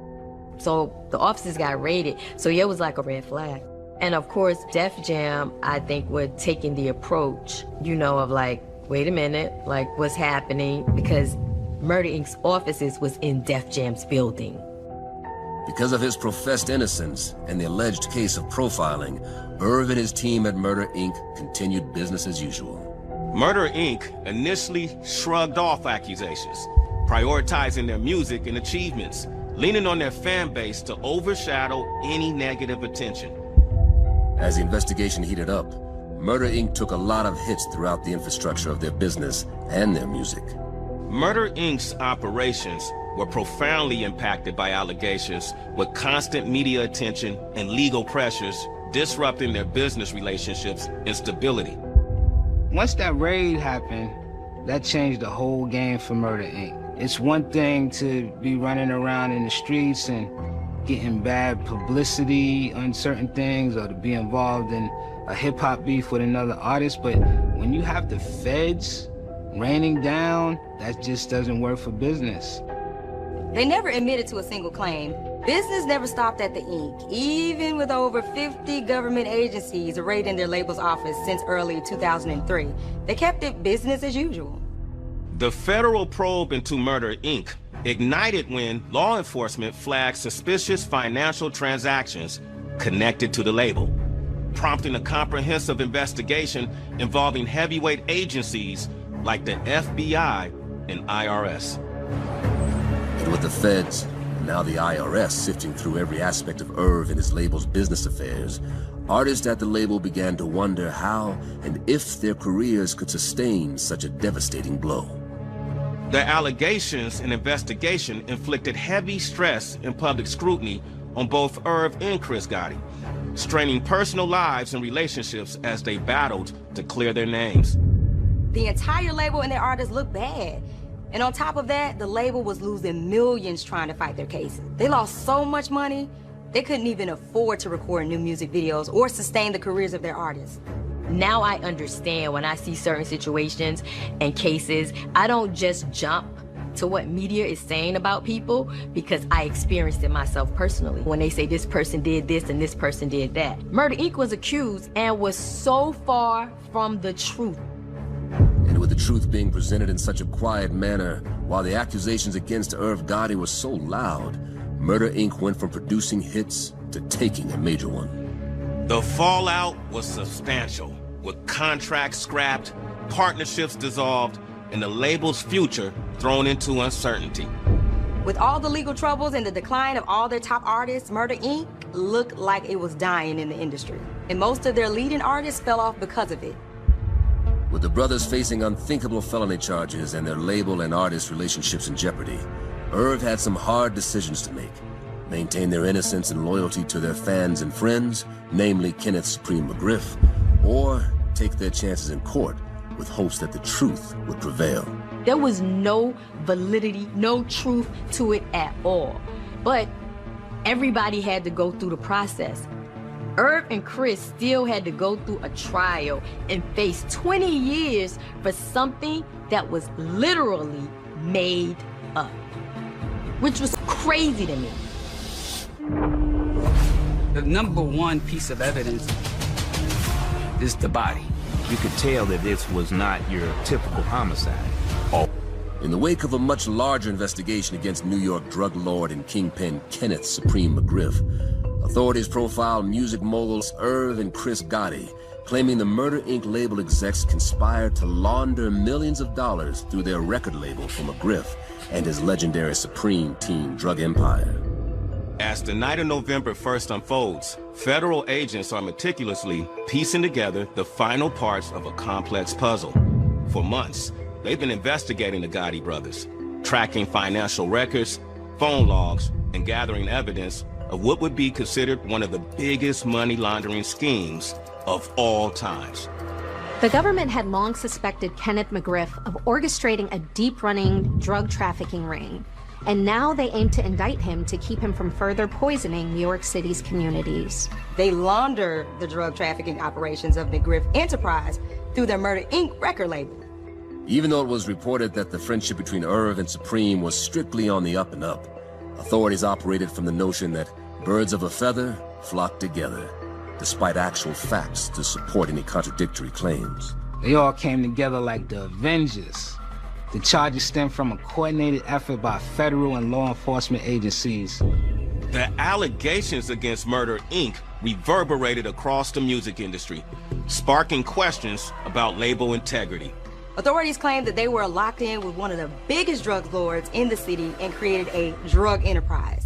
So the offices got raided, so it was like a red flag. And of course, Def Jam, I think, were taking the approach, of like, wait a minute, like what's happening? Because Murder Inc.'s offices was in Def Jam's building. Because of his professed innocence and the alleged case of profiling, Irv and his team at Murder Inc. continued business as usual. Murder Inc. initially shrugged off accusations, prioritizing their music and achievements, leaning on their fan base to overshadow any negative attention. As the investigation heated up, Murder Inc. took a lot of hits throughout the infrastructure of their business and their music. Murder Inc.'s operations were profoundly impacted by allegations, with constant media attention and legal pressures disrupting their business relationships and stability. Once that raid happened, that changed the whole game for Murder Inc. It's one thing to be running around in the streets and getting bad publicity on certain things, or to be involved in a hip-hop beef with another artist, but when you have the feds raining down, that just doesn't work for business. They never admitted to a single claim. Business never stopped at the Inc., even with over 50 government agencies raiding their label's office since early 2003. They kept it business as usual. The federal probe into Murder Inc. ignited when law enforcement flagged suspicious financial transactions connected to the label, prompting a comprehensive investigation involving heavyweight agencies like the FBI and IRS. And with the feds, and now the IRS sifting through every aspect of Irv and his label's business affairs, artists at the label began to wonder how and if their careers could sustain such a devastating blow. The allegations and investigation inflicted heavy stress and public scrutiny on both Irv and Chris Gotti, straining personal lives and relationships as they battled to clear their names. The entire label and their artists looked bad. And on top of that, the label was losing millions trying to fight their cases. They lost so much money, they couldn't even afford to record new music videos or sustain the careers of their artists. Now I understand when I see certain situations and cases, I don't just jump to what media is saying about people because I experienced it myself personally. When they say this person did this and this person did that. Murder Inc. was accused and was so far from the truth. And with the truth being presented in such a quiet manner, while the accusations against Irv Gotti were so loud, Murder Inc. went from producing hits to taking a major one. The fallout was substantial, with contracts scrapped, partnerships dissolved, and the label's future thrown into uncertainty. With all the legal troubles and the decline of all their top artists, Murder Inc. looked like it was dying in the industry. And most of their leading artists fell off because of it. With the brothers facing unthinkable felony charges and their label and artist relationships in jeopardy, Irv had some hard decisions to make. Maintain their innocence and loyalty to their fans and friends, namely Kenneth Supreme McGriff, or take their chances in court with hopes that the truth would prevail. There was no validity, no truth to it at all. But everybody had to go through the process. Irv and Chris still had to go through a trial and face 20 years for something that was literally made up, which was crazy to me. The number one piece of evidence is the body. You could tell that this was not your typical homicide. In the wake of a much larger investigation against New York drug lord and kingpin Kenneth Supreme McGriff, authorities profiled music moguls Irv and Chris Gotti, claiming the Murder Inc. label execs conspired to launder millions of dollars through their record label for McGriff and his legendary Supreme Team drug empire. As the night of November 1st unfolds, federal agents are meticulously piecing together the final parts of a complex puzzle. For months, they've been investigating the Gotti brothers, tracking financial records, phone logs, and gathering evidence of what would be considered one of the biggest money laundering schemes of all times. The government had long suspected Kenneth McGriff of orchestrating a deep-running drug trafficking ring, and now they aim to indict him to keep him from further poisoning New York City's communities. They launder the drug trafficking operations of McGriff Enterprise through their Murder Inc. record label. Even though it was reported that the friendship between Irv and Supreme was strictly on the up and up, authorities operated from the notion that birds of a feather flock together, despite actual facts to support any contradictory claims. They all came together like the Avengers. The charges stem from a coordinated effort by federal and law enforcement agencies. The allegations against Murder Inc. reverberated across the music industry, sparking questions about label integrity. Authorities claimed that they were locked in with one of the biggest drug lords in the city and created a drug enterprise.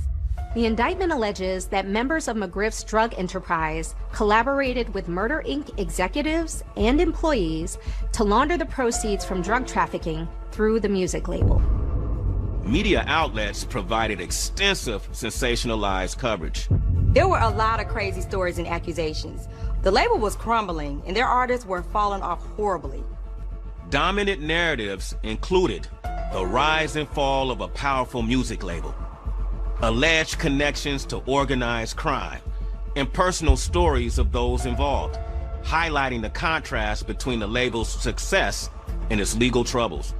The indictment alleges that members of McGriff's drug enterprise collaborated with Murder Inc. executives and employees to launder the proceeds from drug trafficking through the music label. Media outlets provided extensive sensationalized coverage. There were a lot of crazy stories and accusations. The label was crumbling, and their artists were falling off horribly. Dominant narratives included the rise and fall of a powerful music label, alleged connections to organized crime, and personal stories of those involved, highlighting the contrast between the label's success and its legal troubles.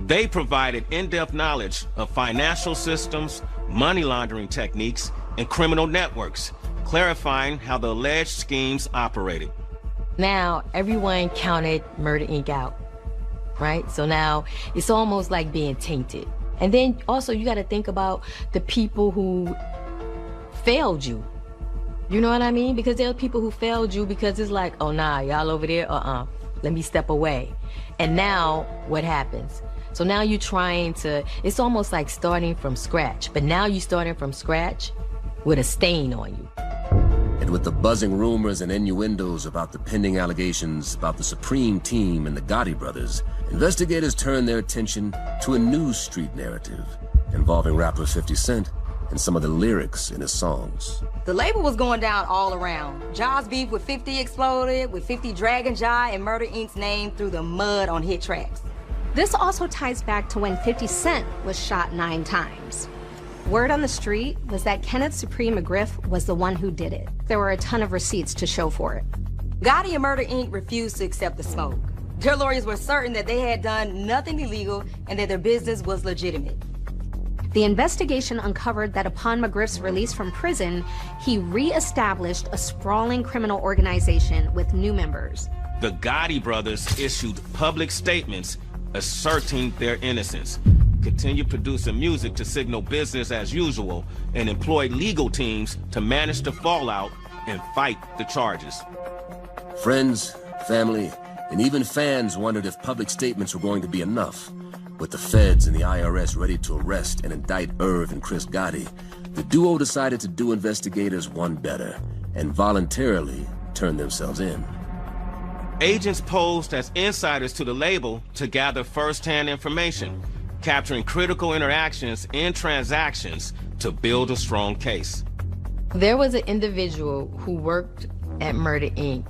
They provided in-depth knowledge of financial systems, money laundering techniques, and criminal networks, clarifying how the alleged schemes operated. Now, everyone counted Murder Inc. out, right? So now it's almost like being tainted. And then also you got to think about the people who failed you. You know what I mean? Because there are people who failed you because it's like, oh, nah, y'all over there, let me step away. And now what happens? So now you're trying to, it's almost like starting from scratch, but now you're starting from scratch with a stain on you. And with the buzzing rumors and innuendos about the pending allegations about the Supreme Team and the Gotti brothers, investigators turned their attention to a new street narrative involving rapper 50 Cent and some of the lyrics in his songs. The label was going down all around. Ja's beef with 50 exploded, with 50 dragging Ja and Murder Inc.'s name through the mud on hit tracks. This also ties back to when 50 Cent was shot 9 times. Word on the street was that Kenneth Supreme McGriff was the one who did it. There were a ton of receipts to show for it. Gotti and Murder Inc. refused to accept the smoke. Their lawyers were certain that they had done nothing illegal and that their business was legitimate. The investigation uncovered that upon McGriff's release from prison, he re-established a sprawling criminal organization with new members. The Gotti brothers issued public statements asserting their innocence, continued producing music to signal business as usual, and employed legal teams to manage the fallout and fight the charges. Friends, family, and even fans wondered if public statements were going to be enough. With the feds and the IRS ready to arrest and indict Irv and Chris Gotti, the duo decided to do investigators one better and voluntarily turn themselves in. Agents posed as insiders to the label to gather first-hand information, capturing critical interactions and transactions to build a strong case. There was an individual who worked at Murder Inc.,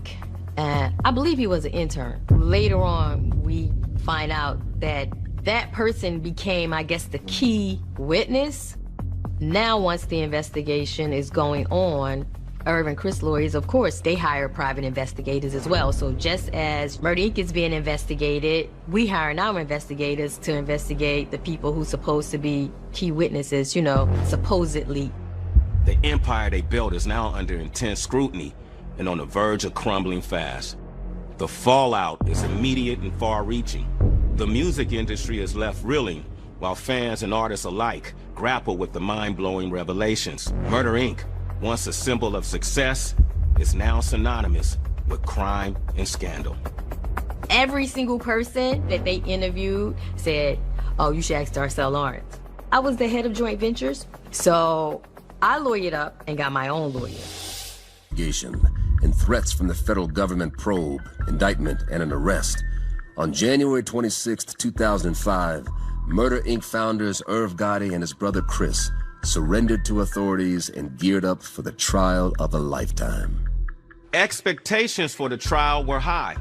and I believe he was an intern. Later on, we find out that that person became, I guess, the key witness. Now, once the investigation is going on, Irv and Chris lawyers, of course, they hire private investigators as well. So just as Murder Inc. is being investigated, we hire our investigators to investigate the people who's supposed to be key witnesses, you know, supposedly. The empire they built is now under intense scrutiny and on the verge of crumbling fast. The fallout is immediate and far-reaching. The music industry is left reeling, while fans and artists alike grapple with the mind-blowing revelations. Murder Inc., once a symbol of success, is now synonymous with crime and scandal. Every single person that they interviewed said, oh, you should ask Darcel Lawrence. I was the head of joint ventures, so I lawyered up and got my own lawyer. And threats from the federal government probe, indictment, and an arrest. On January 26, 2005, Murder Inc. founders Irv Gotti and his brother Chris surrendered to authorities and geared up for the trial of a lifetime. Expectations for the trial were high,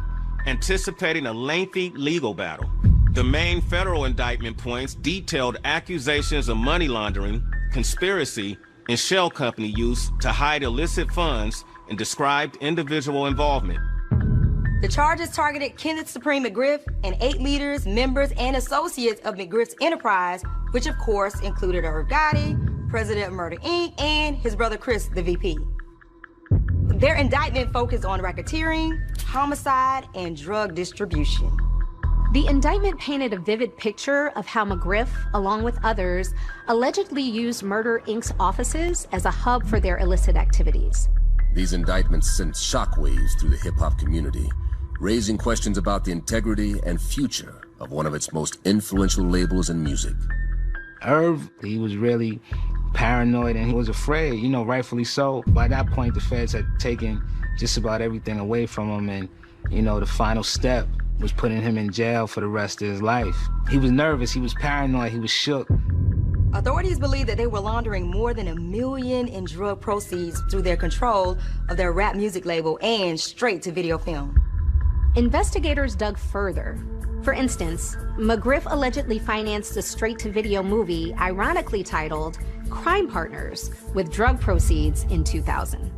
anticipating a lengthy legal battle. The main federal indictment points detailed accusations of money laundering, conspiracy, and shell company use to hide illicit funds and described individual involvement. The charges targeted Kenneth Supreme McGriff and 8 leaders, members, and associates of McGriff's enterprise, which of course included Irv Gotti, president of Murder Inc., and his brother Chris, the VP. Their indictment focused on racketeering, homicide, and drug distribution. The indictment painted a vivid picture of how McGriff, along with others, allegedly used Murder Inc.'s offices as a hub for their illicit activities. These indictments sent shockwaves through the hip-hop community, raising questions about the integrity and future of one of its most influential labels in music. Irv, he was really paranoid and he was afraid, you know, rightfully so. By that point, the feds had taken just about everything away from him, and, you know, the final step was putting him in jail for the rest of his life. He was nervous, he was paranoid, he was shook. Authorities believe that they were laundering more than $1 million in drug proceeds through their control of their rap music label and straight-to-video film. Investigators dug further. For instance, McGriff allegedly financed a straight-to-video movie ironically titled Crime Partners with drug proceeds in 2000.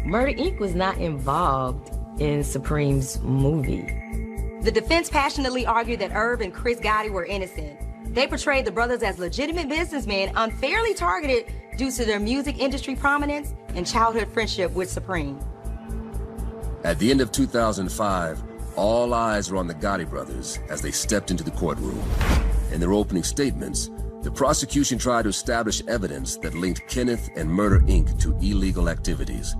Murder Inc. was not involved in Supreme's movie. The defense passionately argued that Irv and Chris Gotti were innocent. They portrayed the brothers as legitimate businessmen unfairly targeted due to their music industry prominence and childhood friendship with Supreme. At the end of 2005, all eyes were on the Gotti brothers as they stepped into the courtroom. In their opening statements, the prosecution tried to establish evidence that linked Kenneth and Murder Inc. to illegal activities.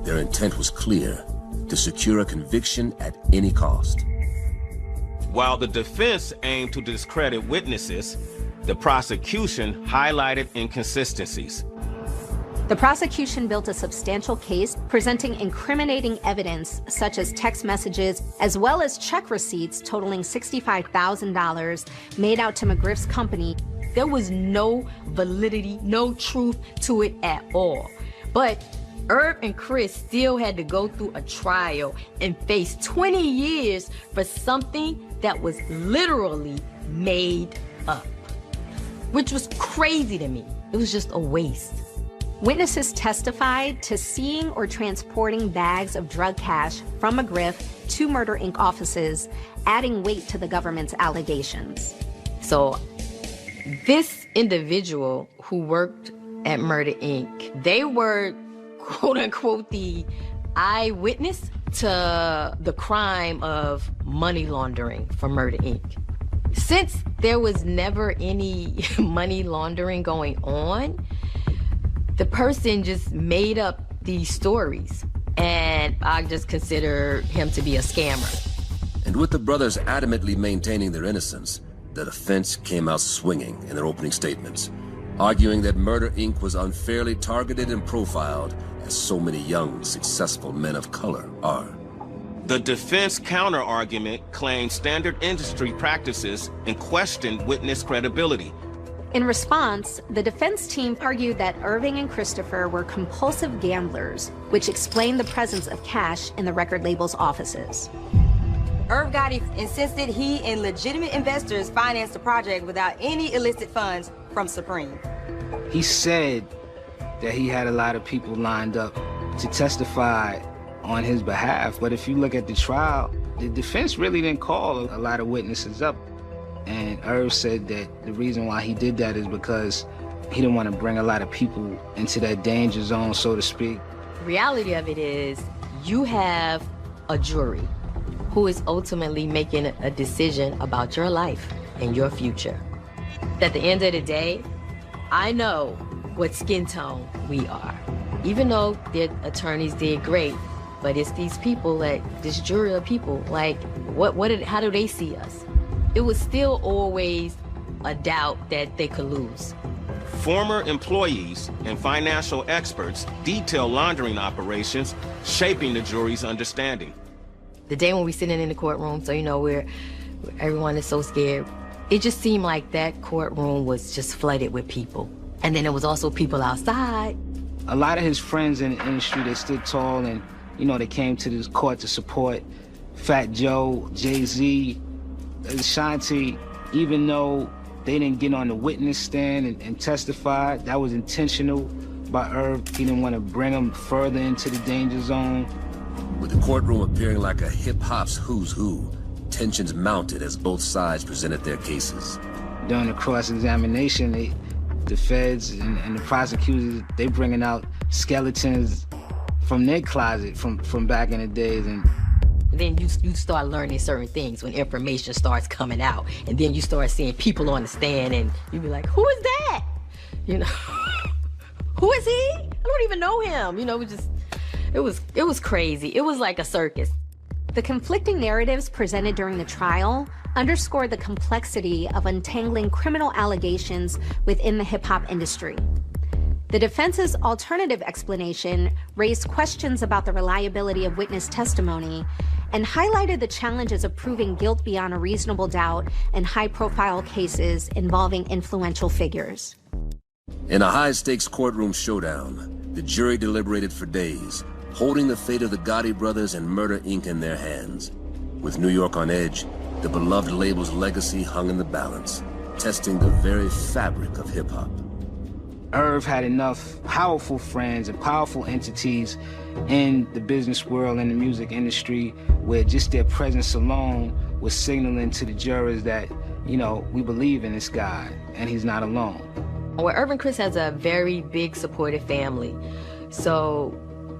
Their intent was clear: to secure a conviction at any cost. While the defense aimed to discredit witnesses, the prosecution highlighted inconsistencies. The prosecution built a substantial case, presenting incriminating evidence such as text messages, as well as check receipts totaling $65,000 made out to McGriff's company. There was no validity, no truth to it at all. But Irv and Chris still had to go through a trial and face 20 years for something that was literally made up, which was crazy to me. It was just a waste. Witnesses testified to seeing or transporting bags of drug cash from a grift to Murder, Inc. offices, adding weight to the government's allegations. So this individual who worked at Murder, Inc., they were, quote unquote, the eyewitness to the crime of money laundering for Murder, Inc. Since there was never any money laundering going on, the person just made up these stories, and I just consider him to be a scammer. And with the brothers adamantly maintaining their innocence, the defense came out swinging in their opening statements, arguing that Murder, Inc. was unfairly targeted and profiled, as so many young, successful men of color are. The defense counter-argument claimed standard industry practices and questioned witness credibility. In response, the defense team argued that Irving and Christopher were compulsive gamblers, which explained the presence of cash in the record label's offices. Irv Gotti insisted he and legitimate investors financed the project without any illicit funds from Supreme. He said that he had a lot of people lined up to testify on his behalf, but if you look at the trial, the defense really didn't call a lot of witnesses up. And Irv said that the reason why he did that is because he didn't want to bring a lot of people into that danger zone, so to speak. The reality of it is you have a jury who is ultimately making a decision about your life and your future. At the end of the day, I know what skin tone we are. Even though their attorneys did great, but it's these people, like this jury of people, like how do they see us? It was still always a doubt that they could lose. Former employees and financial experts detail laundering operations, shaping the jury's understanding. The day when we sitting in the courtroom, so where everyone is so scared, it just seemed like that courtroom was just flooded with people. And then there was also people outside. A lot of his friends in the industry, they stood tall and, they came to this court to support Fat Joe, Jay-Z, Ashanti, even though they didn't get on the witness stand and testify. That was intentional by Irv. He didn't want to bring them further into the danger zone. With the courtroom appearing like a hip-hop's who's who, tensions mounted as both sides presented their cases. During the cross-examination, the feds and the prosecutors, they bringing out skeletons from their closet from back in the days. And then you start learning certain things when information starts coming out, and then you start seeing people on the stand, and you be like, who is that? Who is he? I don't even know him. It was crazy. It was like a circus. The conflicting narratives presented during the trial underscored the complexity of untangling criminal allegations within the hip-hop industry. The defense's alternative explanation raised questions about the reliability of witness testimony and highlighted the challenges of proving guilt beyond a reasonable doubt in high-profile cases involving influential figures. In a high-stakes courtroom showdown, the jury deliberated for days, holding the fate of the Gotti brothers and Murder, Inc. in their hands. With New York on edge, the beloved label's legacy hung in the balance, testing the very fabric of hip-hop. Irv had enough powerful friends and powerful entities in the business world and the music industry where just their presence alone was signaling to the jurors that, we believe in this guy and he's not alone. Well, Irv and Chris has a very big supportive family. So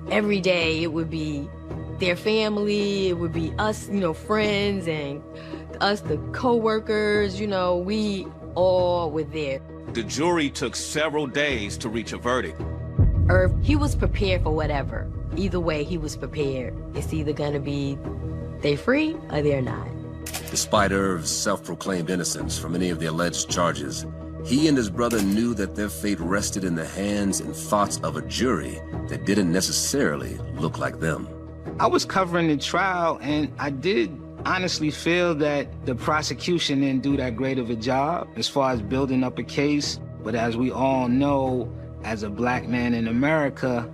every day it would be their family, it would be us, friends, and us, the co-workers, we all were there. The jury took several days to reach a verdict. Irv, he was prepared for whatever. Either way, he was prepared. It's either gonna be they free or they're not. Despite Irv's self-proclaimed innocence from any of the alleged charges, he and his brother knew that their fate rested in the hands and thoughts of a jury that didn't necessarily look like them. I was covering the trial, and I did honestly feel that the prosecution didn't do that great of a job as far as building up a case. But as we all know, as a black man in America,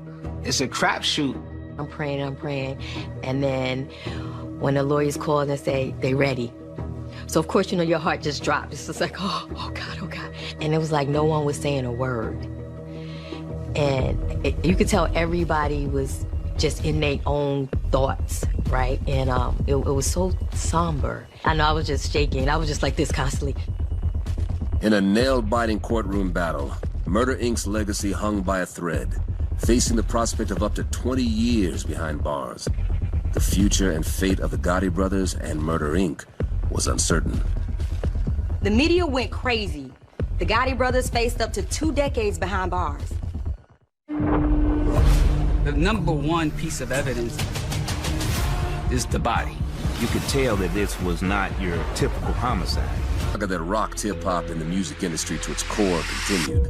it's a crapshoot. I'm praying. And then when the lawyers called and say, they ready. So of course, your heart just dropped. It's just like, oh God. And it was like no one was saying a word. And you could tell everybody was just in their own thoughts, right? And it was so somber. I know I was just shaking. I was just like this constantly. In a nail-biting courtroom battle, Murder Inc.'s legacy hung by a thread, facing the prospect of up to 20 years behind bars. The future and fate of the Gotti brothers and Murder Inc. was uncertain. The media went crazy. The Gotti brothers faced up to 2 decades behind bars. The number one piece of evidence is the body. You could tell that this was not your typical homicide. That rocked hip-hop in the music industry to its core continued.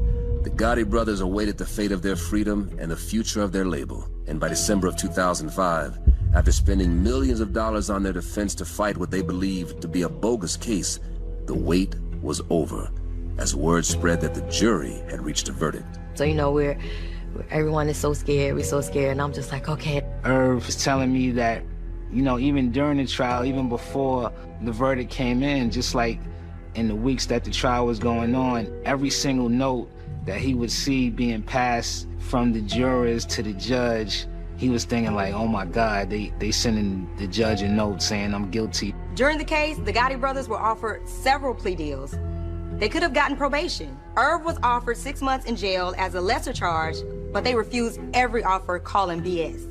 The Gotti brothers awaited the fate of their freedom and the future of their label. And by December of 2005, after spending millions of dollars on their defense to fight what they believed to be a bogus case, the wait was over, as word spread that the jury had reached a verdict. So, you know, everyone is so scared, we're so scared, and I'm just like, okay. Irv was telling me that, you know, even during the trial, even before the verdict came in, just like in the weeks that the trial was going on, every single note that he would see being passed from the jurors to the judge, he was thinking like, oh my God, they sending the judge a note saying I'm guilty. During the case, the Gotti brothers were offered several plea deals. They could have gotten probation. Irv was offered 6 months in jail as a lesser charge, but they refused every offer, calling BS.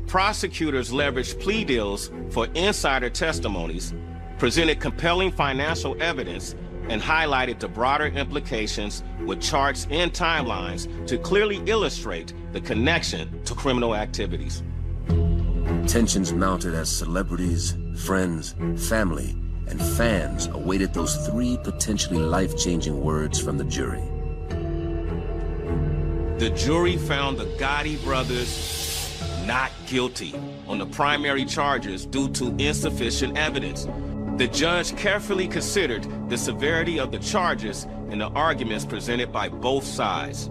Prosecutors leveraged plea deals for insider testimonies, presented compelling financial evidence, and highlighted the broader implications with charts and timelines to clearly illustrate the connection to criminal activities. Tensions mounted as celebrities, friends, family, and fans awaited those 3 potentially life-changing words from the jury. The jury found the Gotti brothers not guilty on the primary charges due to insufficient evidence. The judge carefully considered the severity of the charges and the arguments presented by both sides.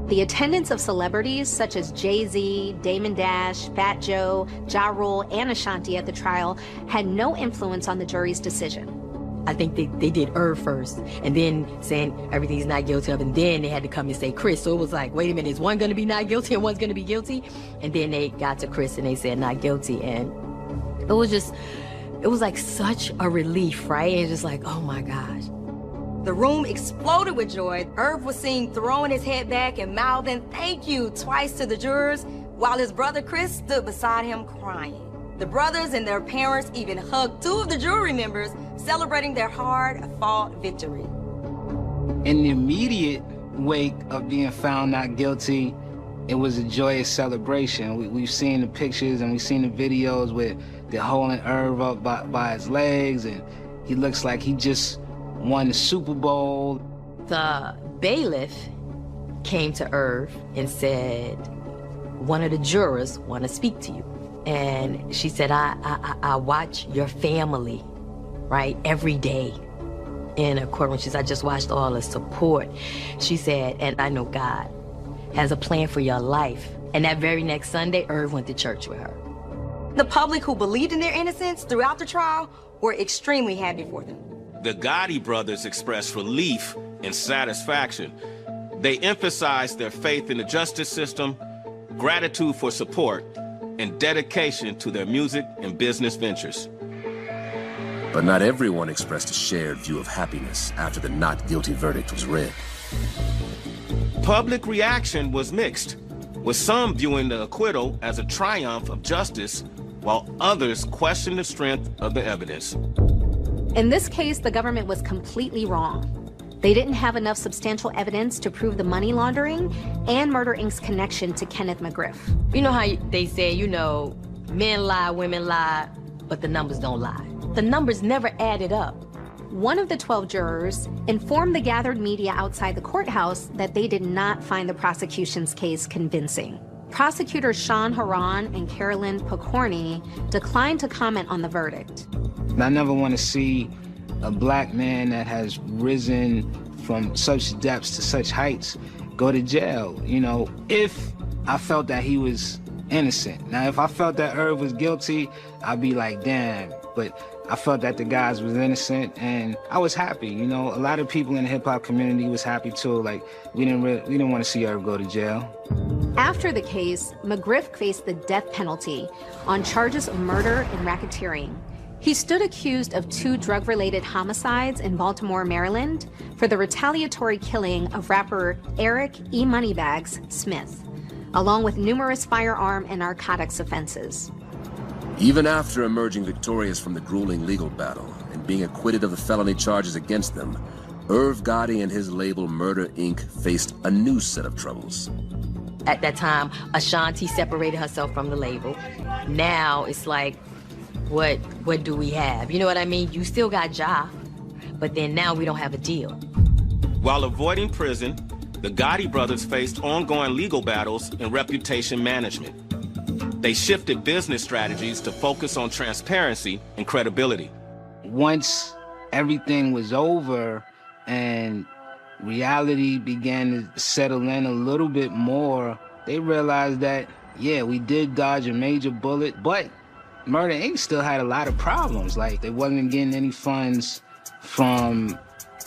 The attendance of celebrities such as Jay-Z, Damon Dash, Fat Joe, Ja Rule, and Ashanti at the trial had no influence on the jury's decision. I think they did Irv first, and then saying everything's not guilty of, and then they had to come and say Chris. So it was like, wait a minute, is one going to be not guilty and one's going to be guilty? And then they got to Chris and they said not guilty, and it was like such a relief, right? It's just like, oh my gosh. The room exploded with joy. Irv was seen throwing his head back and mouthing thank you twice to the jurors, while his brother Chris stood beside him crying. The brothers and their parents even hugged 2 of the jury members, celebrating their hard-fought victory. In the immediate wake of being found not guilty, it was a joyous celebration. We've seen the pictures and we've seen the videos with they're holding Irv up by his legs, and he looks like he just won the Super Bowl. The bailiff came to Irv and said, one of the jurors want to speak to you. And she said, I watch your family, right, every day in a courtroom. She said, I just watched all the support. She said, and I know God has a plan for your life. And that very next Sunday, Irv went to church with her. The public who believed in their innocence throughout the trial were extremely happy for them. The Gotti brothers expressed relief and satisfaction. They emphasized their faith in the justice system, gratitude for support, and dedication to their music and business ventures. But not everyone expressed a shared view of happiness after the not guilty verdict was read. Public reaction was mixed, with some viewing the acquittal as a triumph of justice, while others questioned the strength of the evidence. In this case, the government was completely wrong. They didn't have enough substantial evidence to prove the money laundering and Murder Inc.'s connection to Kenneth McGriff. You know how they say, you know, men lie, women lie, but the numbers don't lie. The numbers never added up. One of the 12 jurors informed the gathered media outside the courthouse that they did not find the prosecution's case convincing. Prosecutors Sean Haran and Carolyn Pokorny declined to comment on the verdict. I never want to see a black man that has risen from such depths to such heights go to jail. You know, if I felt that he was innocent. Now, if I felt that Irv was guilty, I'd be like, damn. But I felt that the guys was innocent, and I was happy. You know, a lot of people in the hip-hop community was happy too. Like, we didn't want to see Irv go to jail. After the case, McGriff faced the death penalty on charges of murder and racketeering. He stood accused of 2 drug-related homicides in Baltimore, Maryland, for the retaliatory killing of rapper Eric E. Moneybags Smith, along with numerous firearm and narcotics offenses. Even after emerging victorious from the grueling legal battle and being acquitted of the felony charges against them, Irv Gotti and his label Murder Inc. faced a new set of troubles. At that time, Ashanti separated herself from the label. Now it's like, what do we have? You know what I mean? You still got Ja, but then now we don't have a deal. While avoiding prison, the Gotti brothers faced ongoing legal battles and reputation management. They shifted business strategies to focus on transparency and credibility. Once everything was over and reality began to settle in a little bit more, they realized that, yeah, we did dodge a major bullet, but Murder Inc. still had a lot of problems. Like, they wasn't getting any funds from,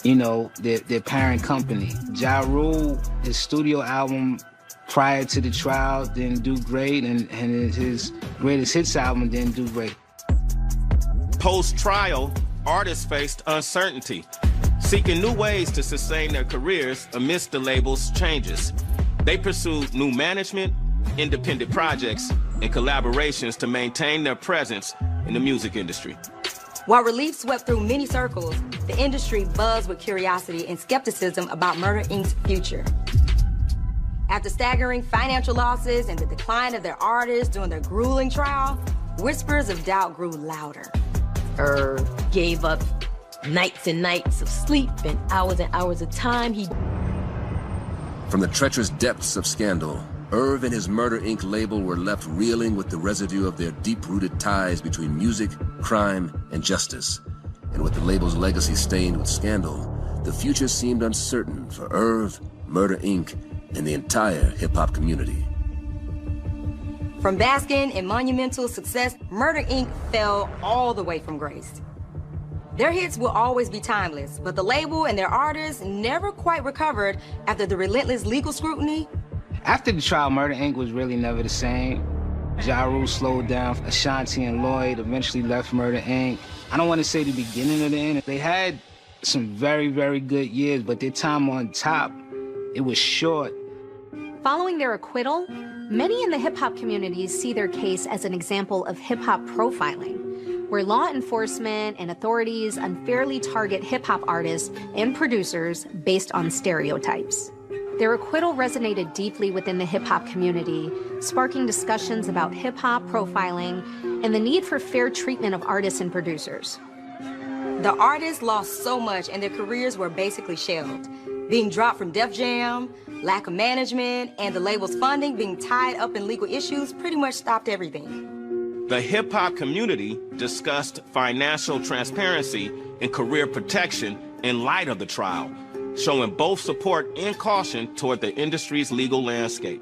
you know, their parent company. Ja Rule, his studio album prior to the trial didn't do great, and his greatest hits album didn't do great. Post-trial, artists faced uncertainty, seeking new ways to sustain their careers amidst the label's changes. They pursued new management, independent projects, and collaborations to maintain their presence in the music industry. While relief swept through many circles, the industry buzzed with curiosity and skepticism about Murder Inc.'s future. After staggering financial losses and the decline of their artists during their grueling trial, whispers of doubt grew louder. Irv gave up nights and nights of sleep and hours of time. From the treacherous depths of scandal, Irv and his Murder Inc. label were left reeling with the residue of their deep-rooted ties between music, crime, and justice. And with the label's legacy stained with scandal, the future seemed uncertain for Irv, Murder Inc., and the entire hip-hop community. From basking in monumental success, Murder Inc. fell all the way from grace. Their hits will always be timeless, but the label and their artists never quite recovered after the relentless legal scrutiny. After the trial, Murder Inc. was really never the same. Ja Rule slowed down. Ashanti and Lloyd eventually left Murder Inc. I don't want to say the beginning of the end. They had some very, very good years, but their time on top, it was short. Following their acquittal, many in the hip-hop community see their case as an example of hip-hop profiling, where law enforcement and authorities unfairly target hip-hop artists and producers based on stereotypes. Their acquittal resonated deeply within the hip-hop community, sparking discussions about hip-hop profiling and the need for fair treatment of artists and producers. The artists lost so much and their careers were basically shelved. Being dropped from Def Jam, lack of management, and the label's funding being tied up in legal issues pretty much stopped everything. The hip-hop community discussed financial transparency and career protection in light of the trial, showing both support and caution toward the industry's legal landscape.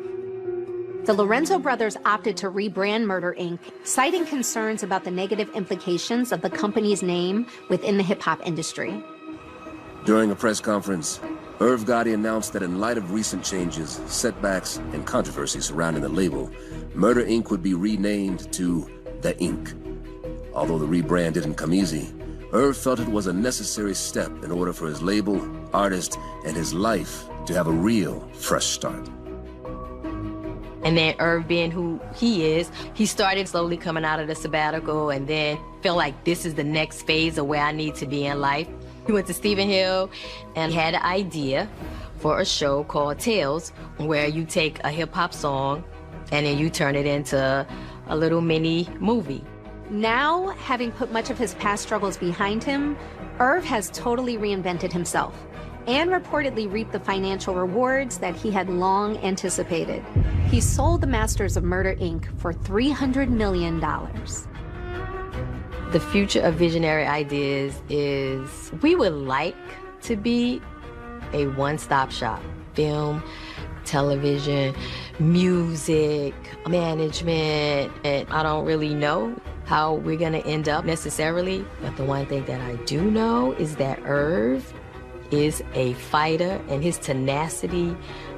The Lorenzo brothers opted to rebrand Murder Inc., citing concerns about the negative implications of the company's name within the hip-hop industry. During a press conference, Irv Gotti announced that in light of recent changes, setbacks, and controversy surrounding the label, Murder Inc. would be renamed to The Inc. Although the rebrand didn't come easy, Irv felt it was a necessary step in order for his label, artist, and his life to have a real fresh start. And then Irv, being who he is, he started slowly coming out of the sabbatical and then felt like this is the next phase of where I need to be in life. He went to Stephen Hill and had an idea for a show called Tales, where you take a hip-hop song and then you turn it into a little mini movie. Now, having put much of his past struggles behind him, Irv has totally reinvented himself and reportedly reaped the financial rewards that he had long anticipated. He sold the masters of Murder Inc. for $300 million. The future of Visionary Ideas is we would like to be a one-stop shop. Film, television, music, management, and I don't really know how we're gonna end up necessarily, but the one thing that I do know is that Irv is a fighter, and his tenacity,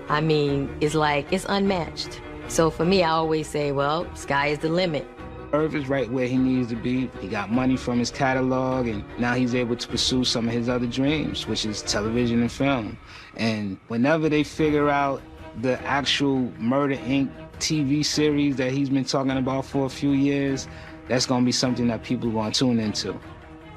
I mean, is like, it's unmatched. So for me, I always say, well, sky is the limit. Irv is right where he needs to be. He got money from his catalog, and now he's able to pursue some of his other dreams, which is television and film. And whenever they figure out the actual Murder, Inc. TV series that he's been talking about for a few years, that's gonna be something that people are gonna tune into.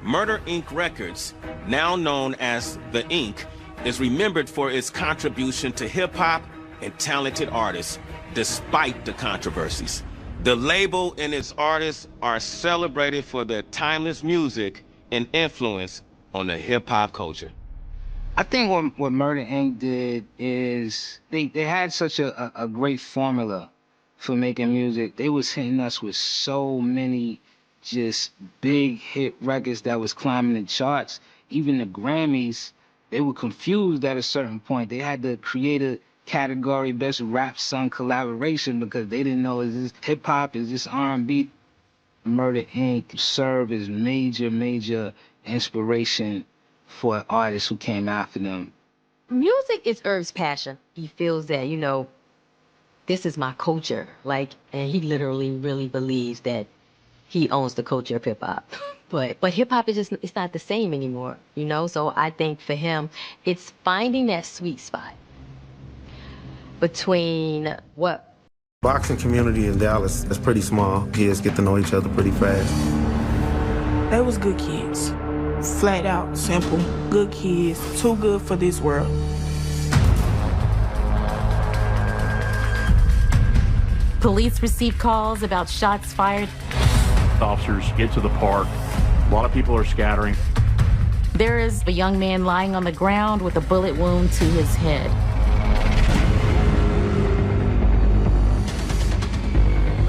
Murder, Inc. Records, now known as The Inc., is remembered for its contribution to hip-hop and talented artists, despite the controversies. The label and its artists are celebrated for their timeless music and influence on the hip-hop culture. I think what Murder, Inc. did is they had such a great formula for making music. They was hitting us with so many just big hit records that was climbing the charts. Even the Grammys, they were confused at a certain point. They had to create a category, best rap song collaboration, because they didn't know, is this hip hop, is this R&B? Murder, Inc. served as major inspiration for artists who came after them. Music is Irv's passion. He feels that, you know, this is my culture. Like, and he literally really believes that he owns the culture of hip-hop. But hip-hop is just, it's not the same anymore, you know? So I think for him, it's finding that sweet spot between what? Boxing community in Dallas is pretty small. Kids get to know each other pretty fast. They was good kids. Flat out, simple, good kids, too good for this world. Police received calls about shots fired. Officers get to the park. A lot of people are scattering. There is a young man lying on the ground with a bullet wound to his head.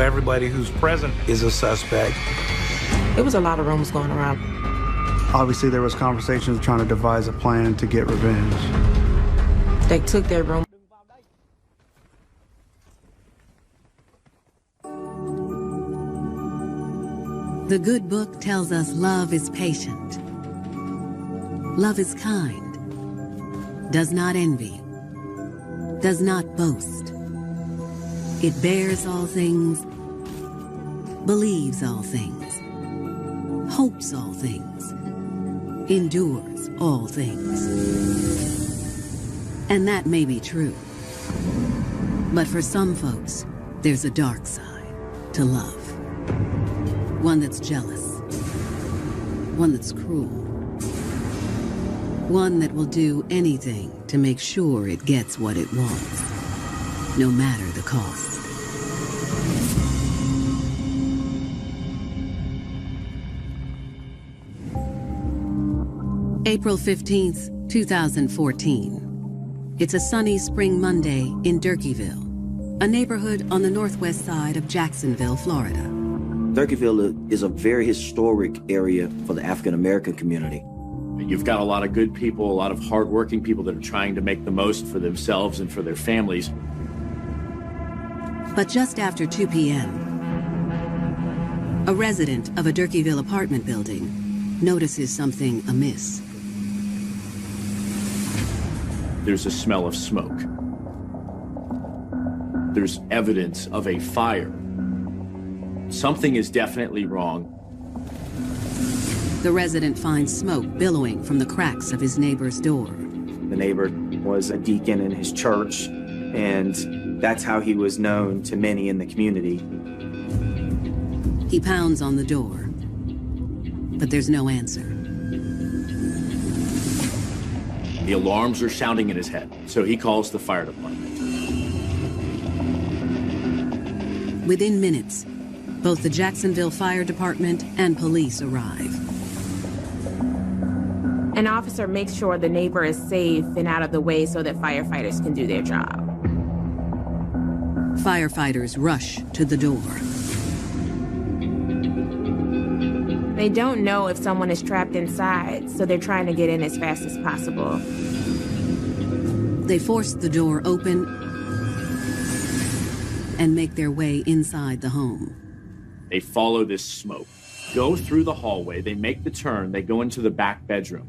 Everybody who's present is a suspect. There was a lot of rumors going around. Obviously, there was conversations trying to devise a plan to get revenge. They took their room. The good book tells us love is patient. Love is kind, does not envy, does not boast. It bears all things, believes all things, hopes all things, endures all things. And that may be true. But for some folks, there's a dark side to love. One that's jealous. One that's cruel. One that will do anything to make sure it gets what it wants, no matter the cost. April 15th, 2014. It's a sunny spring Monday in Durkeeville, a neighborhood on the northwest side of Jacksonville, Florida. Durkeeville is a very historic area for the African-American community. You've got a lot of good people, a lot of hardworking people that are trying to make the most for themselves and for their families. But just after 2 p.m., a resident of a Durkeeville apartment building notices something amiss. There's a smell of smoke. There's evidence of a fire. Something is definitely wrong. The resident finds smoke billowing from the cracks of his neighbor's door. The neighbor was a deacon in his church, and that's how he was known to many in the community. He pounds on the door, but there's no answer. The alarms are sounding in his head, so he calls the fire department. Within minutes, both the Jacksonville Fire Department and police arrive. An officer makes sure the neighbor is safe and out of the way so that firefighters can do their job. Firefighters rush to the door. They don't know if someone is trapped inside, so they're trying to get in as fast as possible. They force the door open and make their way inside the home. They follow this smoke, go through the hallway, they make the turn, they go into the back bedroom.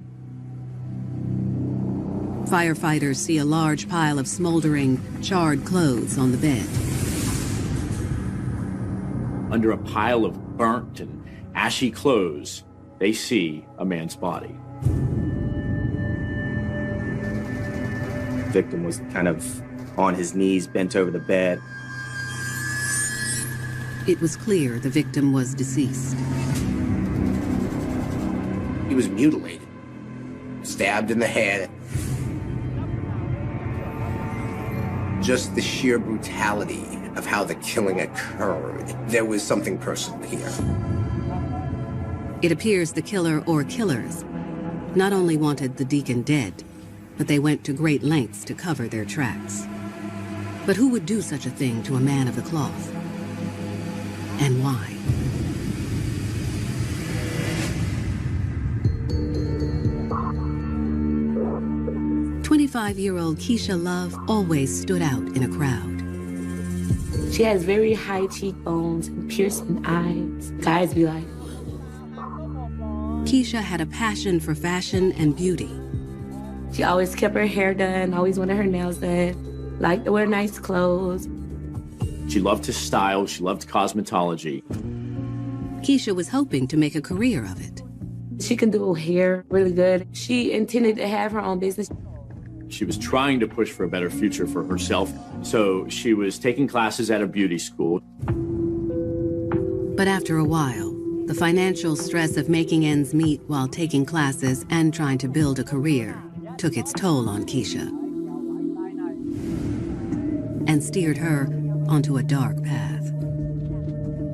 Firefighters see a large pile of smoldering, charred clothes on the bed. Under a pile of burnt and ashy clothes, they see a man's body. The victim was kind of on his knees, bent over the bed. It was clear the victim was deceased. He was mutilated, stabbed in the head. Just the sheer brutality of how the killing occurred. There was something personal here. It appears the killer or killers not only wanted the deacon dead, but they went to great lengths to cover their tracks. But who would do such a thing to a man of the cloth? And why? "25-year-old Keisha Love always stood out in a crowd. She has very high cheekbones and piercing eyes. Guys be like, Keisha had a passion for fashion and beauty. she always kept her hair done, always wanted her nails done, liked to wear nice clothes. She loved to style, she loved cosmetology. Keisha was hoping to make a career of it. She can do hair really good. She intended to have her own business. She was trying to push for a better future for herself, so she was taking classes at a beauty school. But after a while, the financial stress of making ends meet while taking classes and trying to build a career took its toll on Keisha and steered her onto a dark path.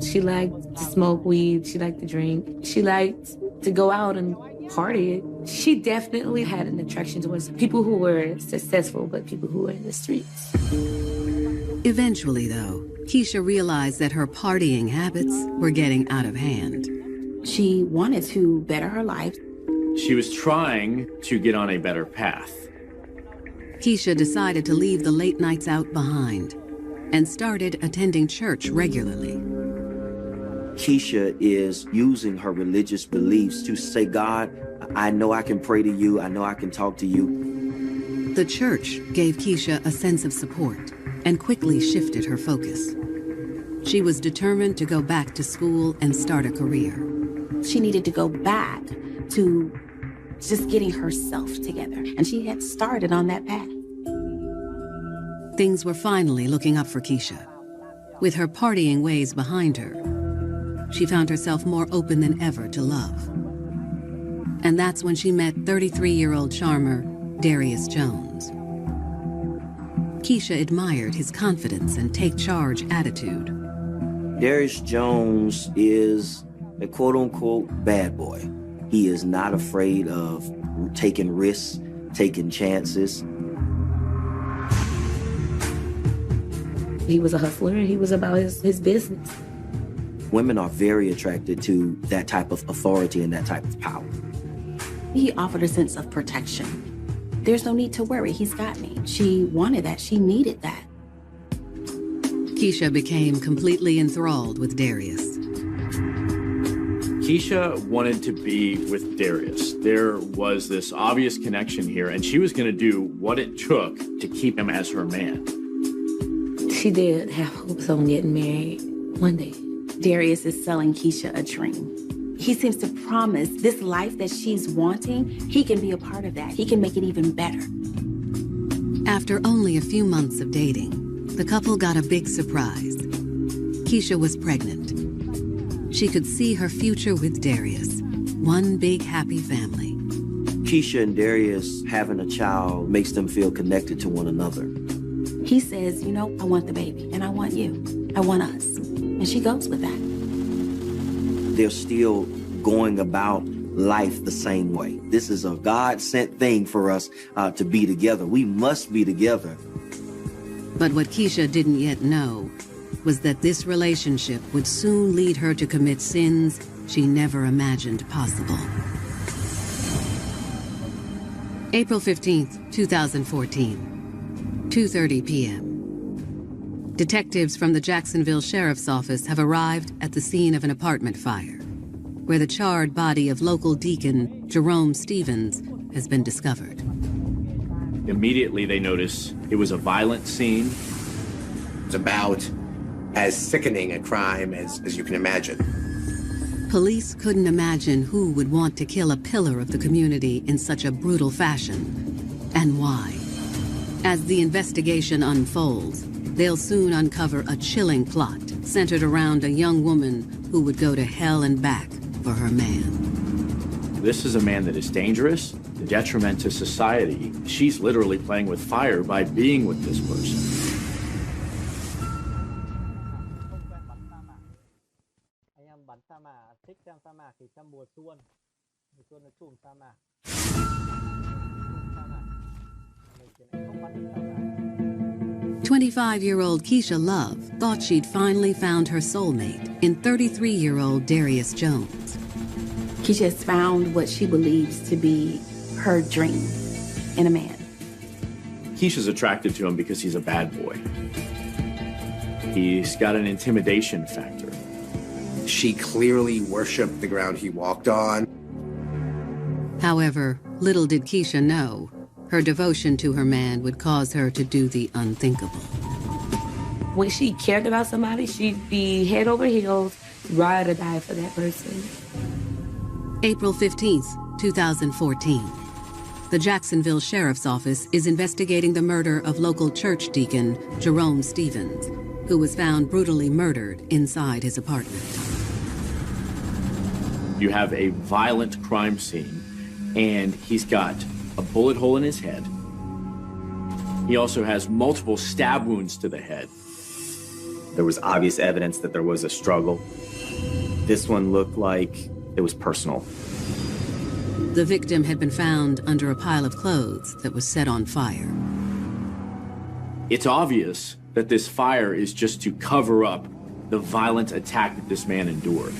She liked to smoke weed. She liked to drink. She liked to go out and party. She definitely had an attraction towards people who were successful, but people who were in the streets. Eventually, though, Keisha realized that her partying habits were getting out of hand. She wanted to better her life. She was trying to get on a better path. Keisha decided to leave the late nights out behind and started attending church regularly. Keisha is using her religious beliefs to say, God, I know I can pray to you. I know I can talk to you. The church gave Keisha a sense of support and quickly shifted her focus. She was determined to go back to school and start a career. She needed to go back to just getting herself together, and she had started on that path. Things were finally looking up for Keisha. With her partying ways behind her, she found herself more open than ever to love. And that's when she met 33-year-old charmer Darius Jones. Keisha admired his confidence and take-charge attitude. Darius Jones is a quote-unquote bad boy. He is not afraid of taking risks, taking chances. He was a hustler, and he was about his business. Women are very attracted to that type of authority and that type of power. He offered a sense of protection. There's no need to worry, he's got me. She wanted that, she needed that. Keisha became completely enthralled with Darius. Keisha wanted to be with Darius. There was this obvious connection here, and she was going to do what it took to keep him as her man. She did have hopes on getting married one day. Darius is selling Keisha a dream. He seems to promise this life that she's wanting, he can be a part of that. He can make it even better. After only a few months of dating, the couple got a big surprise. Keisha was pregnant. She could see her future with Darius, one big happy family. Keisha and Darius having a child makes them feel connected to one another. He says, you know, I want the baby, and I want you. I want us. And she goes with that. They're still going about life the same way. This is a God-sent thing for us to be together. We must be together. But what Keisha didn't yet know was that this relationship would soon lead her to commit sins she never imagined possible. April 15th, 2014, 2:30 p.m. Detectives from the Jacksonville Sheriff's Office have arrived at the scene of an apartment fire, where the charred body of local deacon Jerome Stevens has been discovered. Immediately they notice it was a violent scene. It's about as sickening a crime as you can imagine. Police couldn't imagine who would want to kill a pillar of the community in such a brutal fashion, and why. As the investigation unfolds, they'll soon uncover a chilling plot centered around a young woman who would go to hell and back for her man. This is a man that is dangerous, a detriment to society. She's literally playing with fire by being with this person. 25-year-old Keisha Love thought she'd finally found her soulmate in 33-year-old Darius Jones. Keisha has found what she believes to be her dream in a man. Keisha's attracted to him because he's a bad boy. He's got an intimidation factor. She clearly worshipped the ground he walked on. However, little did Keisha know, her devotion to her man would cause her to do the unthinkable. When she cared about somebody, she'd be head over heels, ride or die for that person. April 15th, 2014. The Jacksonville Sheriff's Office is investigating the murder of local church deacon Jerome Stevens, who was found brutally murdered inside his apartment. You have a violent crime scene, and he's got a bullet hole in his head. He also has multiple stab wounds to the head. There was obvious evidence that there was a struggle. This one looked like it was personal. The victim had been found under a pile of clothes that was set on fire. It's obvious that this fire is just to cover up the violent attack that this man endured.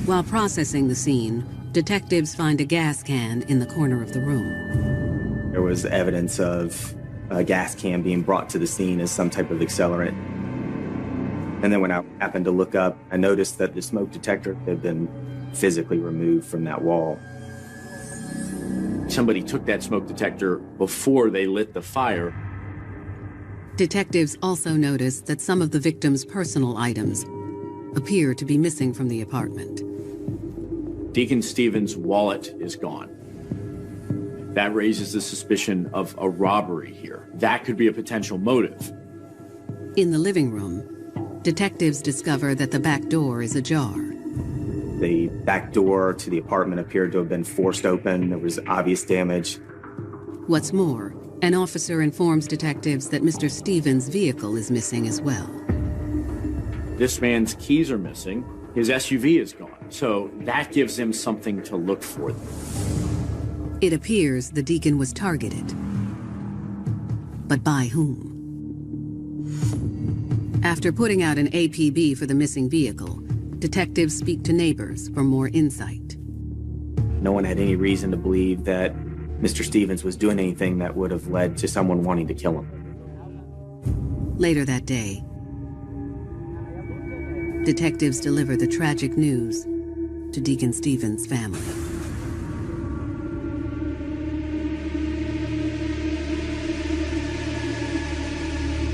While processing the scene, detectives find a gas can in the corner of the room. There was evidence of a gas can being brought to the scene as some type of accelerant. And then when I happened to look up, I noticed that the smoke detector had been physically removed from that wall. Somebody took that smoke detector before they lit the fire. Detectives also noticed that some of the victim's personal items appear to be missing from the apartment. Deacon Stevens' wallet is gone. That raises the suspicion of a robbery here. That could be a potential motive. In the living room, detectives discover that the back door is ajar. The back door to the apartment appeared to have been forced open. There was obvious damage. What's more, an officer informs detectives that Mr. Stevens' vehicle is missing as well. This man's keys are missing. His SUV is gone. So that gives him something to look for. It appears the deacon was targeted. But by whom? After putting out an APB for the missing vehicle, detectives speak to neighbors for more insight. No one had any reason to believe that Mr. Stevens was doing anything that would have led to someone wanting to kill him. Later that day, detectives deliver the tragic news to Deacon Stevens' family.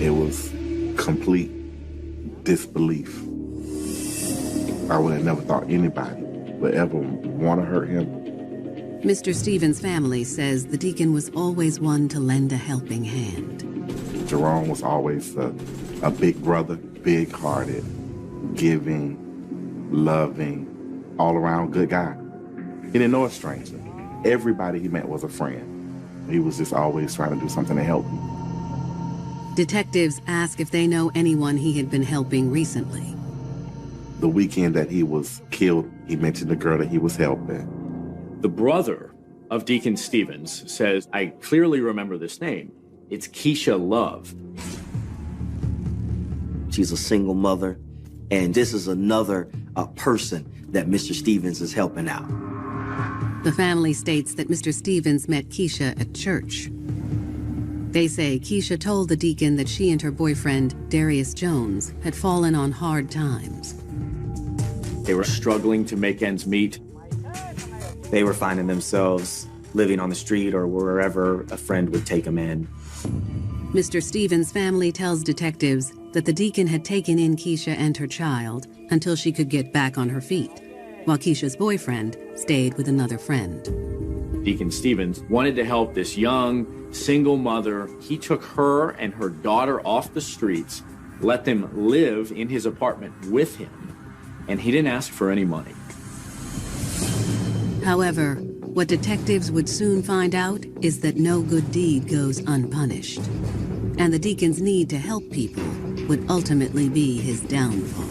It was complete disbelief. I would have never thought anybody would ever want to hurt him. Mr. Stevens' family says the deacon was always one to lend a helping hand. Jerome was always a big brother, big-hearted, giving, loving, all-around good guy. He didn't know a stranger. Everybody he met was a friend. He was just always trying to do something to help me. Detectives ask if they know anyone he had been helping recently. The weekend that he was killed, he mentioned the girl that he was helping. The brother of Deacon Stevens says, I clearly remember this name. It's Keisha Love. She's a single mother, and this is another person that Mr. Stevens is helping out. The family states that Mr. Stevens met Keisha at church. They say Keisha told the deacon that she and her boyfriend, Darius Jones, had fallen on hard times. They were struggling to make ends meet. They were finding themselves living on the street or wherever a friend would take them in. Mr. Stevens' family tells detectives that the deacon had taken in Keisha and her child until she could get back on her feet, while Keisha's boyfriend stayed with another friend. Deacon Stevens wanted to help this young, single mother. He took her and her daughter off the streets, let them live in his apartment with him, and he didn't ask for any money. However, what detectives would soon find out is that no good deed goes unpunished, and the deacon's need to help people would ultimately be his downfall.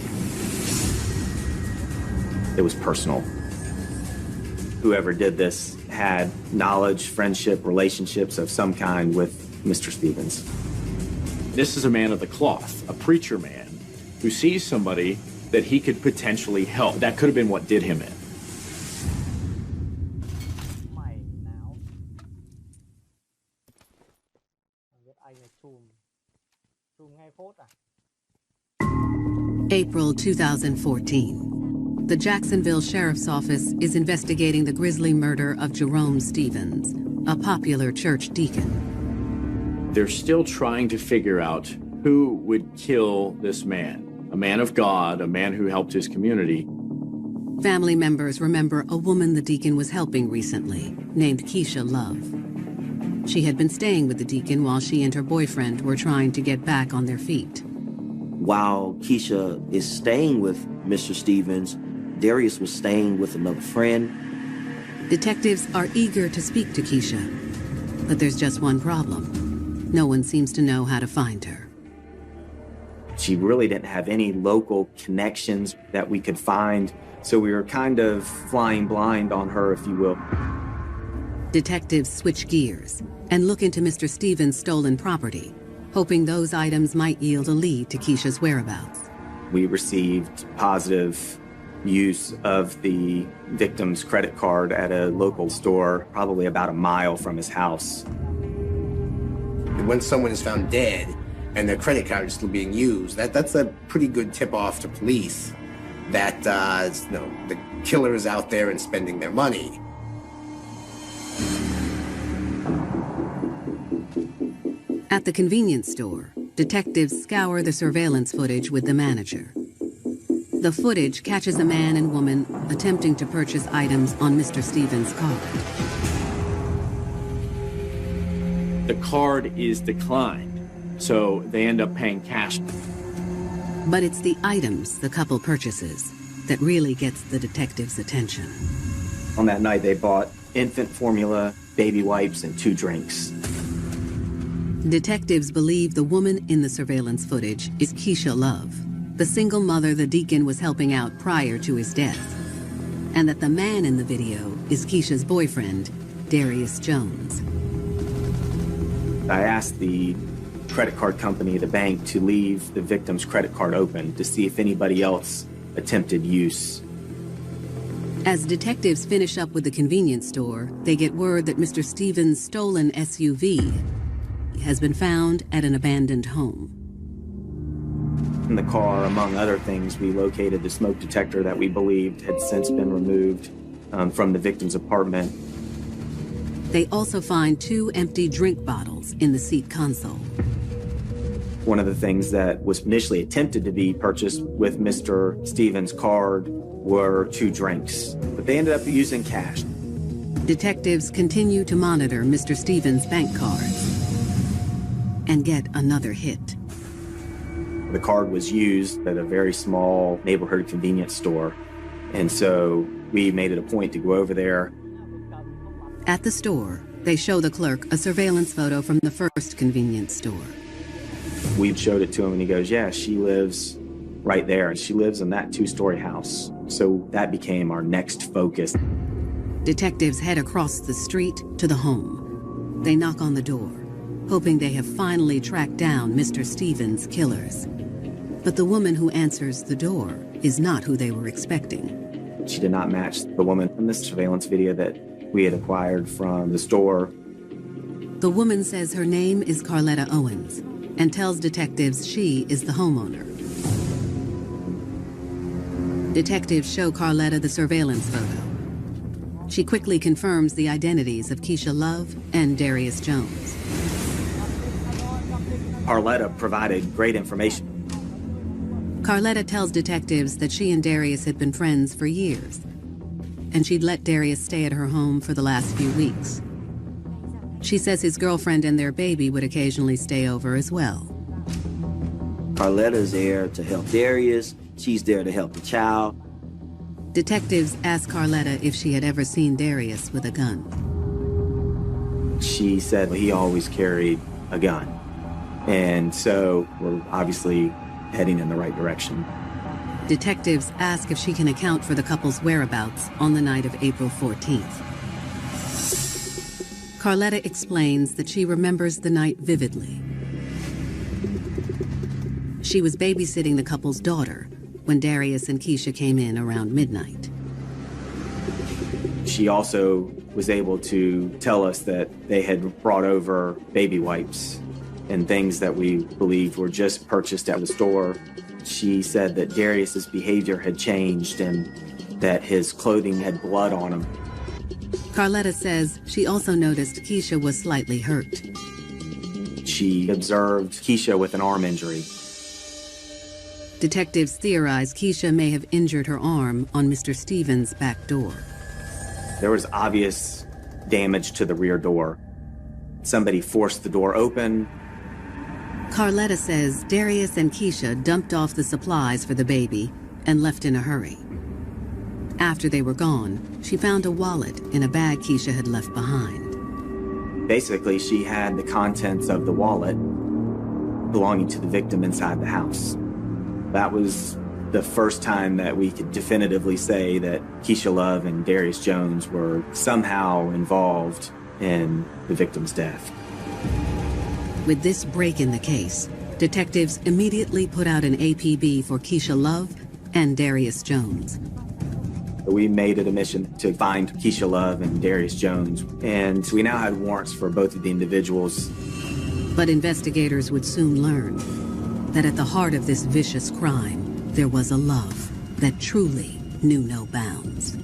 It was personal. Whoever did this had knowledge, friendship, relationships of some kind with Mr. Stevens. This is a man of the cloth, a preacher man, who sees somebody that he could potentially help. That could have been what did him in. April 2014. The Jacksonville Sheriff's Office is investigating the grisly murder of Jerome Stevens, a popular church deacon. They're still trying to figure out who would kill this man, a man of God, a man who helped his community. Family members remember a woman the deacon was helping recently, named Keisha Love. She had been staying with the deacon while she and her boyfriend were trying to get back on their feet. While Keisha is staying with Mr. Stevens, Darius was staying with another friend. Detectives are eager to speak to Keisha, but there's just one problem. No one seems to know how to find her. She really didn't have any local connections that we could find, so we were kind of flying blind on her, if you will. Detectives switch gears and look into Mr. Stevens' stolen property, hoping those items might yield a lead to Keisha's whereabouts. We received positive use of the victim's credit card at a local store, probably about a mile from his house. When someone is found dead and their credit card is still being used, that's a pretty good tip-off to police that the killer is out there and spending their money. At the convenience store, detectives scour the surveillance footage with the manager. The footage catches a man and woman attempting to purchase items on Mr. Stevens' card. The card is declined, so they end up paying cash. But it's the items the couple purchases that really gets the detectives' attention. On that night, they bought infant formula, baby wipes, and 2 drinks. Detectives believe the woman in the surveillance footage is Keisha Love, the single mother the deacon was helping out prior to his death, and that the man in the video is Keisha's boyfriend, Darius Jones. I asked the credit card company, the bank, to leave the victim's credit card open to see if anybody else attempted use. As detectives finish up with the convenience store, they get word that Mr. Stevens' stolen SUV has been found at an abandoned home. In the car, among other things, we located the smoke detector that we believed had since been removed from the victim's apartment. They also find 2 empty drink bottles in the seat console. One of the things that was initially attempted to be purchased with Mr. Stevens' card were 2 drinks, but they ended up using cash. Detectives continue to monitor Mr. Stevens' bank cards and get another hit. The card was used at a very small neighborhood convenience store, and so we made it a point to go over there. At the store, they show the clerk a surveillance photo from the first convenience store. We showed it to him and he goes, yeah, she lives right there. She lives in that 2-story house. So that became our next focus. Detectives head across the street to the home. They knock on the door, hoping they have finally tracked down Mr. Stevens' killers. But the woman who answers the door is not who they were expecting. She did not match the woman in the surveillance video that we had acquired from the store. The woman says her name is Carletta Owens and tells detectives she is the homeowner. Detectives show Carletta the surveillance photo. She quickly confirms the identities of Keisha Love and Darius Jones. Carletta provided great information. Carletta tells detectives that she and Darius had been friends for years, and she'd let Darius stay at her home for the last few weeks. She says his girlfriend and their baby would occasionally stay over as well. Carletta's there to help Darius. She's there to help the child. Detectives asked Carletta if she had ever seen Darius with a gun. She said he always carried a gun. And so we're obviously heading in the right direction. Detectives ask if she can account for the couple's whereabouts on the night of April 14th. Carletta explains that she remembers the night vividly. She was babysitting the couple's daughter when Darius and Keisha came in around midnight. She also was able to tell us that they had brought over baby wipes and things that we believed were just purchased at the store. She said that Darius's behavior had changed and that his clothing had blood on him. Carletta says she also noticed Keisha was slightly hurt. She observed Keisha with an arm injury. Detectives theorize Keisha may have injured her arm on Mr. Stevens' back door. There was obvious damage to the rear door. Somebody forced the door open. Carletta says Darius and Keisha dumped off the supplies for the baby and left in a hurry. After they were gone, she found a wallet in a bag Keisha had left behind. Basically, she had the contents of the wallet belonging to the victim inside the house. That was the first time that we could definitively say that Keisha Love and Darius Jones were somehow involved in the victim's death. With this break in the case, detectives immediately put out an APB for Keisha Love and Darius Jones. We made it a mission to find Keisha Love and Darius Jones, and we now had warrants for both of the individuals. But investigators would soon learn that at the heart of this vicious crime, there was a love that truly knew no bounds.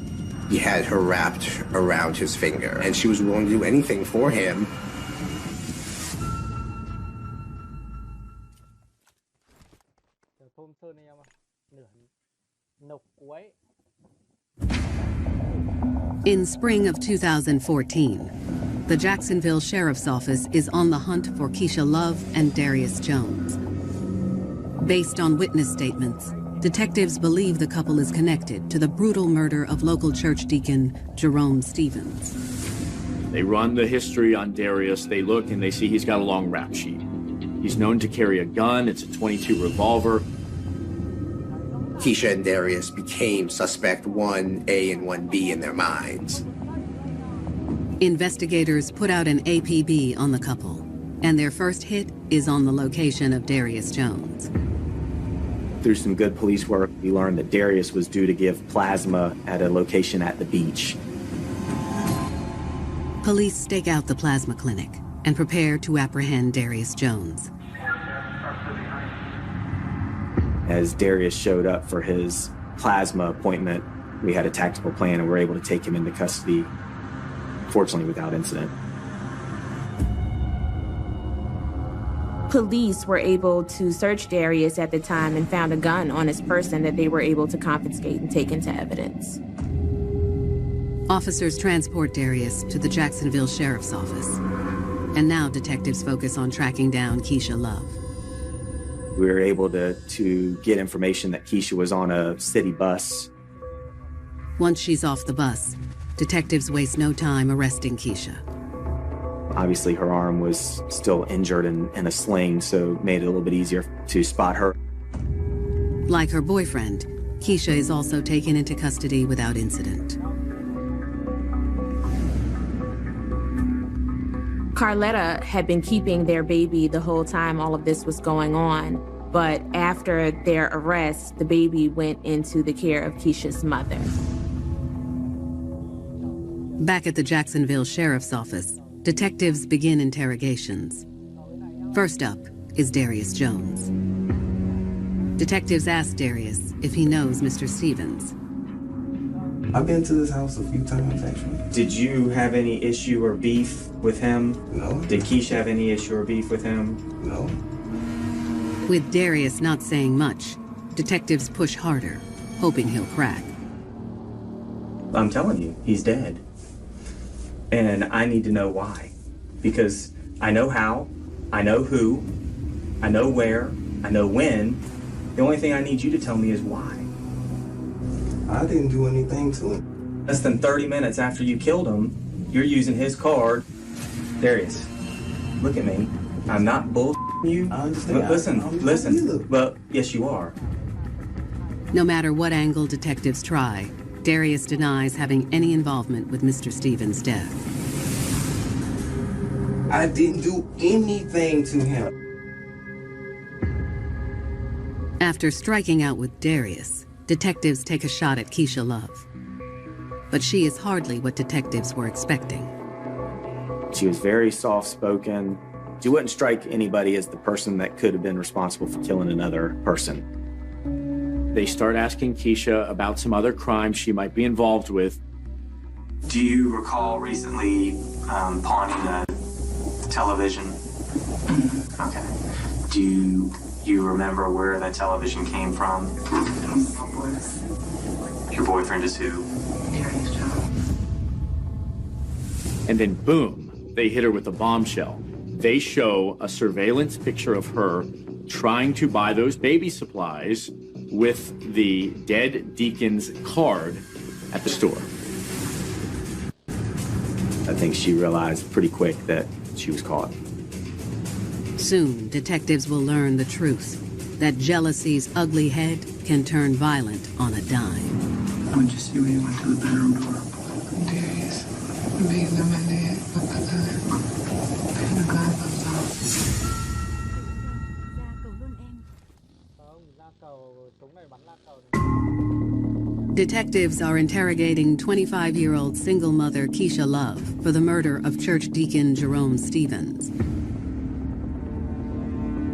He had her wrapped around his finger, and she was willing to do anything for him. In spring of 2014, the Jacksonville Sheriff's Office is on the hunt for Keisha Love and Darius Jones. Based on witness statements, detectives believe the couple is connected to the brutal murder of local church deacon Jerome Stevens. They run the history on Darius. They look and they see he's got a long rap sheet. He's known to carry a gun. It's a .22 revolver. Keisha and Darius became suspect 1A and 1B in their minds. Investigators put out an APB on the couple, and their first hit is on the location of Darius Jones. Through some good police work, we learned that Darius was due to give plasma at a location at the beach. Police stake out the plasma clinic and prepare to apprehend Darius Jones. As Darius showed up for his plasma appointment, we had a tactical plan and were able to take him into custody, fortunately without incident. Police were able to search Darius at the time and found a gun on his person that they were able to confiscate and take into evidence. Officers transport Darius to the Jacksonville Sheriff's Office. And now detectives focus on tracking down Keisha Love. We were able to get information that Keisha was on a city bus. Once she's off the bus, detectives waste no time arresting Keisha. Obviously, her arm was still injured and in a sling, so it made it a little bit easier to spot her. Like her boyfriend, Keisha is also taken into custody without incident. Carletta had been keeping their baby the whole time all of this was going on, but after their arrest, the baby went into the care of Keisha's mother. Back at the Jacksonville Sheriff's Office, detectives begin interrogations. First up is Darius Jones. Detectives ask Darius if he knows Mr. Stevens. I've been to this house a few times, actually. Did you have any issue or beef with him? No. Did Keisha have any issue or beef with him? No. With Darius not saying much, detectives push harder, hoping he'll crack. I'm telling you, he's dead. And I need to know why. Because I know how, I know who, I know where, I know when. The only thing I need you to tell me is why. I didn't do anything to him. Less than 30 minutes after you killed him, you're using his card. Darius, look at me. I'm not bullshitting you. I understand. Listen. Well, yes, you are. No matter what angle detectives try, Darius denies having any involvement with Mr. Stevens' death. I didn't do anything to him. After striking out with Darius, detectives take a shot at Keisha Love. But she is hardly what detectives were expecting. She was very soft-spoken. She wouldn't strike anybody as the person that could have been responsible for killing another person. They start asking Keisha about some other crimes she might be involved with. Do you recall recently pawning a television? Okay. Do you remember where that television came from? Your boyfriend is who? And then boom, they hit her with a bombshell. They show a surveillance picture of her trying to buy those baby supplies with the dead deacon's card at the store. I think she realized pretty quick that she was caught. Soon, detectives will learn the truth, that jealousy's ugly head can turn violent on a dime. I just see when you went to the bedroom door. Darius, being on my dad, Detectives are interrogating 25-year-old single mother Keisha Love for the murder of church deacon Jerome Stevens.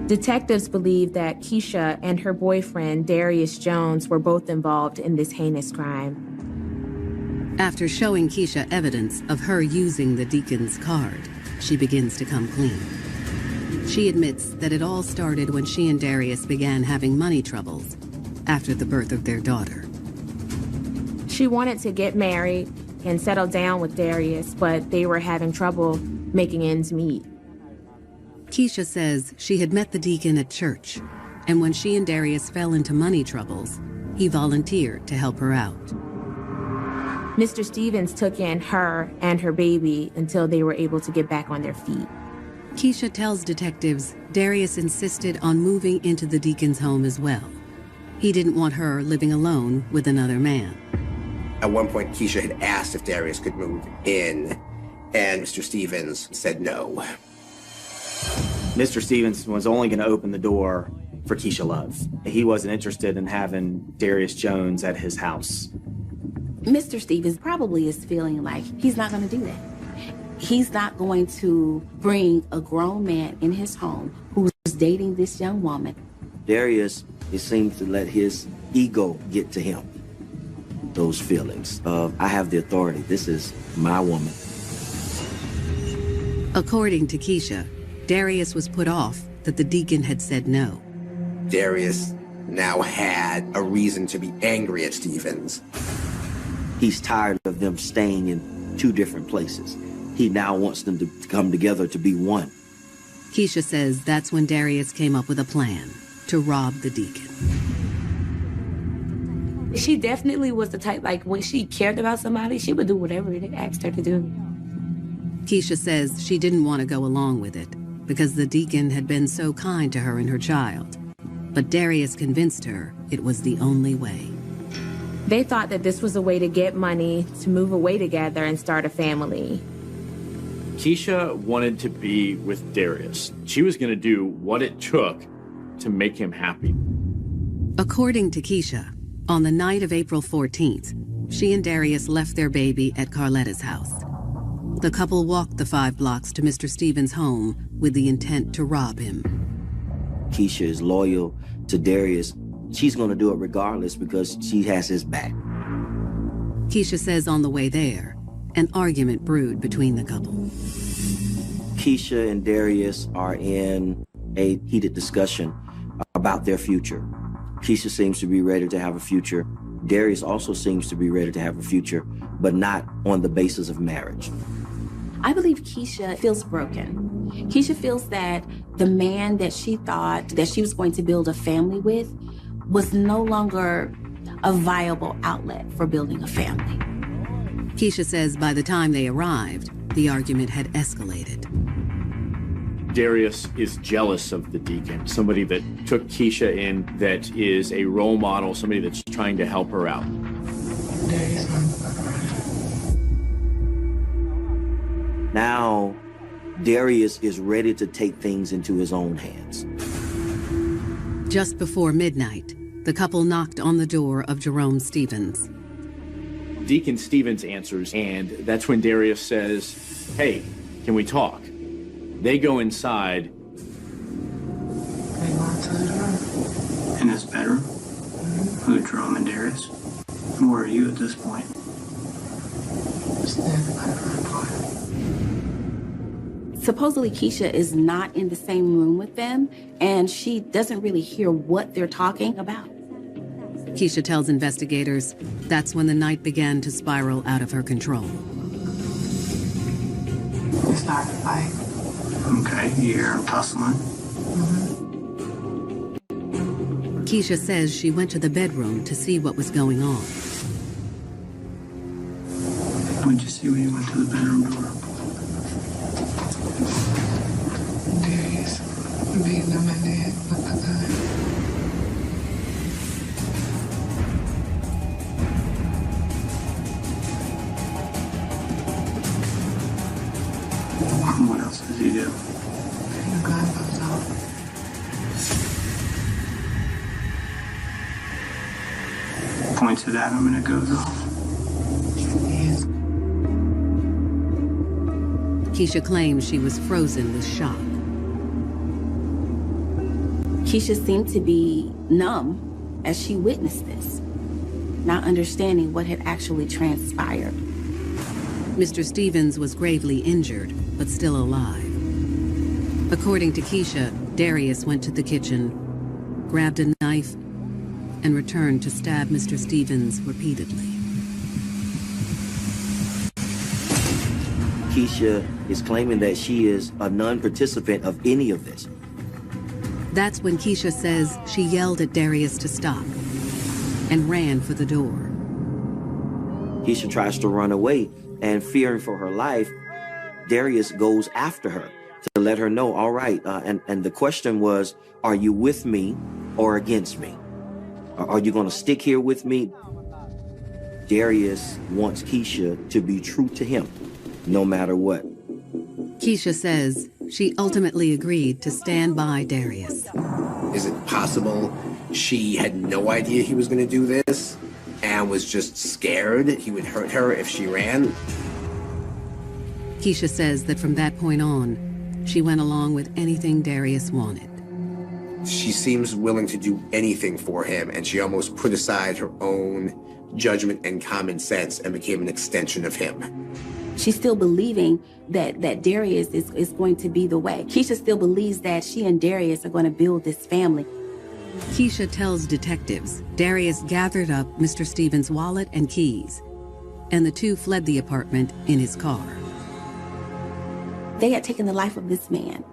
Detectives believe that Keisha and her boyfriend, Darius Jones, were both involved in this heinous crime. After showing Keisha evidence of her using the deacon's card, she begins to come clean. She admits that it all started when she and Darius began having money troubles after the birth of their daughter. She wanted to get married and settle down with Darius, but they were having trouble making ends meet. Keisha says she had met the deacon at church, and when she and Darius fell into money troubles, he volunteered to help her out. Mr. Stevens took in her and her baby until they were able to get back on their feet. Keisha tells detectives Darius insisted on moving into the deacon's home as well. He didn't want her living alone with another man. At one point, Keisha had asked if Darius could move in, and Mr. Stevens said no. Mr. Stevens was only going to open the door for Keisha Love. He wasn't interested in having Darius Jones at his house. Mr. Stevens probably is feeling like he's not going to do that. He's not going to bring a grown man in his home who's dating this young woman. Darius, it seems to let his ego get to him. Those feelings of, I have the authority. This is my woman. According to Keisha, Darius was put off that the deacon had said no. Darius now had a reason to be angry at Stevens. He's tired of them staying in two different places. He now wants them to come together to be one. Keisha says that's when Darius came up with a plan to rob the deacon. She definitely was the type, like, when she cared about somebody, she would do whatever they asked her to do. Keisha says she didn't want to go along with it because the deacon had been so kind to her and her child. But Darius convinced her it was the only way. They thought that this was a way to get money, to move away together and start a family. Keisha wanted to be with Darius. She was going to do what it took to make him happy. According to Keisha, on the night of April 14th, she and Darius left their baby at Carletta's house. The couple walked the 5 blocks to Mr. Stevens' home with the intent to rob him. Keisha is loyal to Darius. She's going to do it regardless because she has his back. Keisha says on the way there, an argument brewed between the couple. Keisha and Darius are in a heated discussion about their future. Keisha seems to be ready to have a future. Darius also seems to be ready to have a future, but not on the basis of marriage. I believe Keisha feels broken. Keisha feels that the man that she thought that she was going to build a family with was no longer a viable outlet for building a family. Keisha says by the time they arrived, the argument had escalated. Darius is jealous of the deacon, somebody that took Keisha in, that is a role model, somebody that's trying to help her out. Now, Darius is ready to take things into his own hands. Just before midnight, the couple knocked on the door of Jerome Stevens. Deacon Stevens answers, and that's when Darius says, "Hey, can we talk?" They go inside. In his bedroom? Who, Jerome and Darius? Where are you at this point? Supposedly Keisha is not in the same room with them, and she doesn't really hear what they're talking about. Keisha tells investigators that's when the night began to spiral out of her control. We started to fight. Okay, you hear him tussling? Keisha says she went to the bedroom to see what was going on. What did you see when you went to the bedroom door? Darius beating on my dad with a gun. What else does he do? The gun goes off. Points it at him and it goes off. Yes. Keisha claims she was frozen with shock. Keisha seemed to be numb as she witnessed this, not understanding what had actually transpired. Mr. Stevens was gravely injured, but still alive. According to Keisha, Darius went to the kitchen, grabbed a knife, and returned to stab Mr. Stevens repeatedly. Keisha is claiming that she is a non-participant of any of this. That's when Keisha says she yelled at Darius to stop and ran for the door. Keisha tries to run away, and fearing for her life, Darius goes after her to let her know, all right, and the question was, are you with me or against me? Are you going to stick here with me? Darius wants Keisha to be true to him, no matter what. Keisha says she ultimately agreed to stand by Darius. Is it possible she had no idea he was going to do this and was just scared he would hurt her if she ran? Keisha says that from that point on, she went along with anything Darius wanted. She seems willing to do anything for him, and she almost put aside her own judgment and common sense and became an extension of him. She's still believing that Darius is going to be the way. Keisha still believes that she and Darius are going to build this family. Keisha tells detectives Darius gathered up Mr. Stevens' wallet and keys, and the two fled the apartment in his car. They had taken the life of this man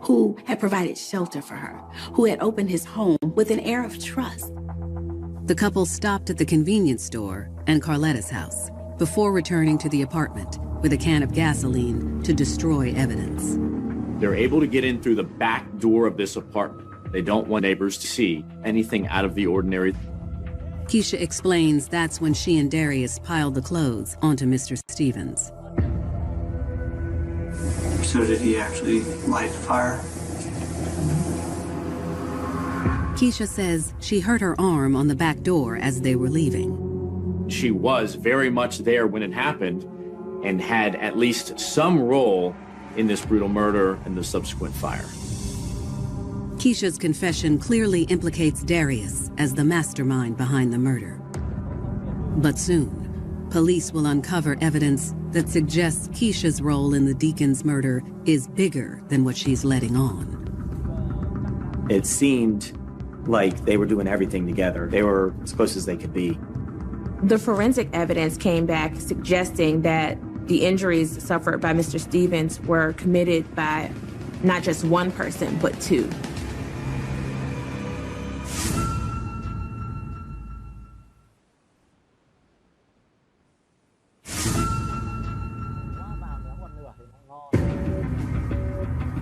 who had provided shelter for her, who had opened his home with an air of trust. The couple stopped at the convenience store and Carletta's house before returning to the apartment with a can of gasoline to destroy evidence. They're able to get in through the back door of this apartment. They don't want neighbors to see anything out of the ordinary. Keisha explains that's when she and Darius piled the clothes onto Mr. Stevens. So did he actually light the fire? Keisha says she hurt her arm on the back door as they were leaving. She was very much there when it happened, and had at least some role in this brutal murder and the subsequent fire. Keisha's confession clearly implicates Darius as the mastermind behind the murder. But soon, police will uncover evidence that suggests Keisha's role in the Deacon's murder is bigger than what she's letting on. It seemed like they were doing everything together. They were as close as they could be. The forensic evidence came back suggesting that the injuries suffered by Mr. Stevens were committed by not just one person, but two.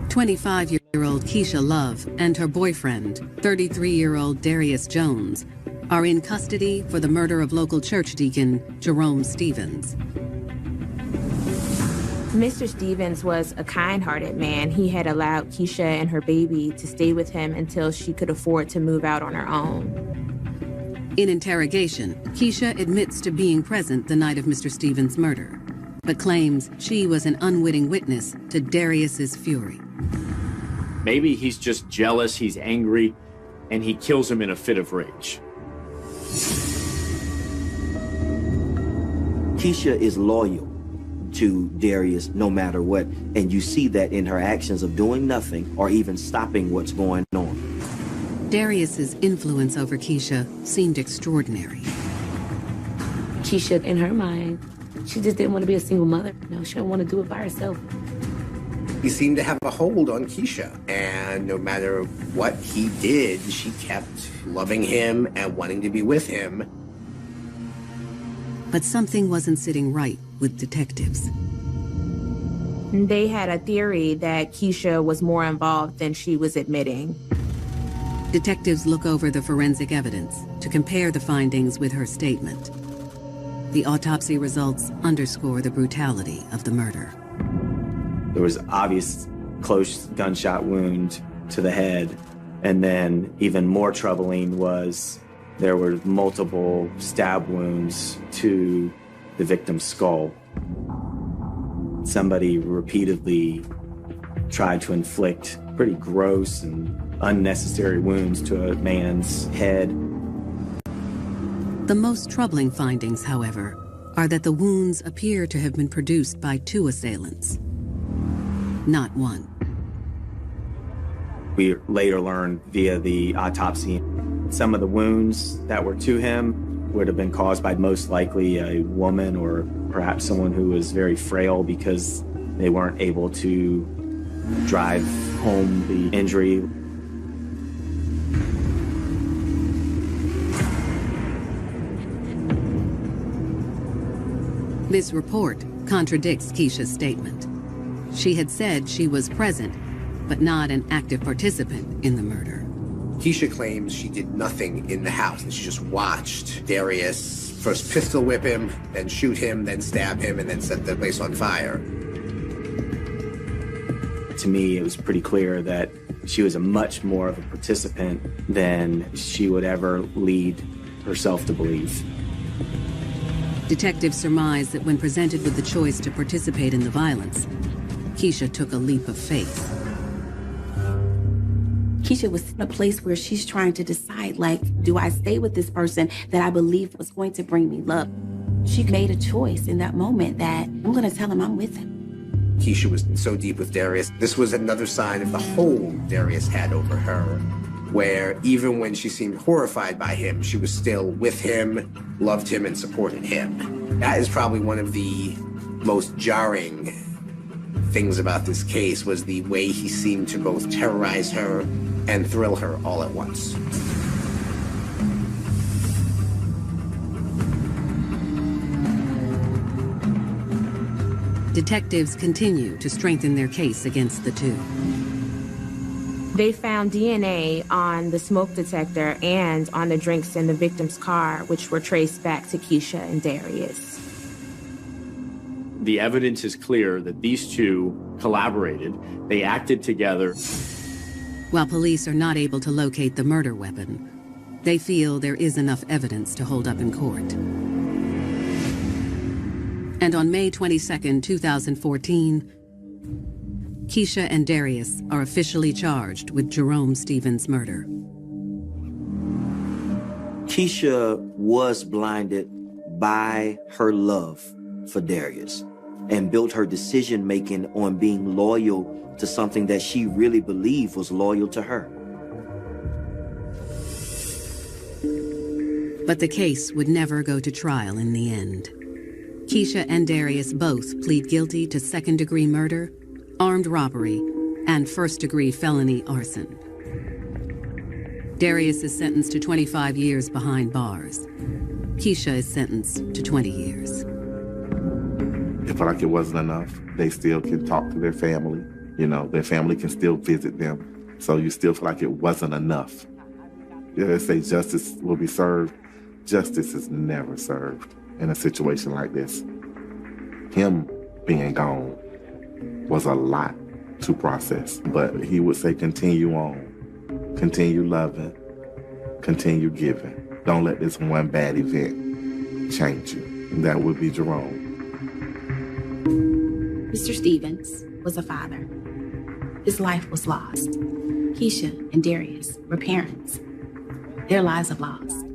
"25-year-old Keisha Love and her boyfriend, 33-year-old Darius Jones, are in custody for the murder of local church deacon Jerome Stevens." Mr. Stevens was a kind-hearted man. He had allowed Keisha and her baby to stay with him until she could afford to move out on her own. In interrogation, Keisha admits to being present the night of Mr. Stevens' murder, but claims she was an unwitting witness to Darius's fury. Maybe he's just jealous, he's angry, and he kills him in a fit of rage. Keisha is loyal to Darius no matter what, and you see that in her actions of doing nothing or even stopping what's going on. Darius's influence over Keisha seemed extraordinary. Keisha, in her mind, she just didn't want to be a single mother. No, she didn't want to do it by herself. He seemed to have a hold on Keisha, and no matter what he did, she kept loving him and wanting to be with him. But something wasn't sitting right with detectives. They had a theory that Keisha was more involved than she was admitting. Detectives look over the forensic evidence to compare the findings with her statement. The autopsy results underscore the brutality of the murder. There was obvious close gunshot wound to the head, and then even more troubling was there were multiple stab wounds to the victim's skull. Somebody repeatedly tried to inflict pretty gross and unnecessary wounds to a man's head. The most troubling findings, however, are that the wounds appear to have been produced by two assailants, not one. We later learned via the autopsy some of the wounds that were to him would have been caused by most likely a woman or perhaps someone who was very frail because they weren't able to drive home the injury. This report contradicts Keisha's statement. She had said she was present, but not an active participant in the murder. Keisha claims she did nothing in the house, and she just watched Darius first pistol whip him, then shoot him, then stab him, and then set the place on fire. To me, it was pretty clear that she was a much more of a participant than she would ever lead herself to believe. Detectives surmise that when presented with the choice to participate in the violence, Keisha took a leap of faith. Keisha was in a place where she's trying to decide, like, do I stay with this person that I believe was going to bring me love? She made a choice in that moment that I'm going to tell him I'm with him. Keisha was so deep with Darius. This was another sign of the hold Darius had over her, where even when she seemed horrified by him, she was still with him, loved him, and supported him. That is probably one of the most jarring things about this case, was the way he seemed to both terrorize her and thrill her all at once. Detectives continue to strengthen their case against the two. They found DNA on the smoke detector and on the drinks in the victim's car, which were traced back to Keisha and Darius. The evidence is clear that these two collaborated. They acted together. While police are not able to locate the murder weapon, they feel there is enough evidence to hold up in court. And on May 22, 2014, Keisha and Darius are officially charged with Jerome Stevens' murder. Keisha was blinded by her love for Darius and built her decision-making on being loyal to something that she really believed was loyal to her. But the case would never go to trial in the end. Keisha and Darius both plead guilty to second-degree murder, armed robbery, and first-degree felony arson. Darius is sentenced to 25 years behind bars. Keisha is sentenced to 20 years. It felt like it wasn't enough. They still can talk to their family. You know, their family can still visit them. So you still feel like it wasn't enough. They say justice will be served. Justice is never served in a situation like this. Him being gone was a lot to process, but he would say continue on, continue loving, continue giving. Don't let this one bad event change you. And that would be Jerome. Mr. Stevens was a father. His life was lost. Keisha and Darius were parents. Their lives are lost.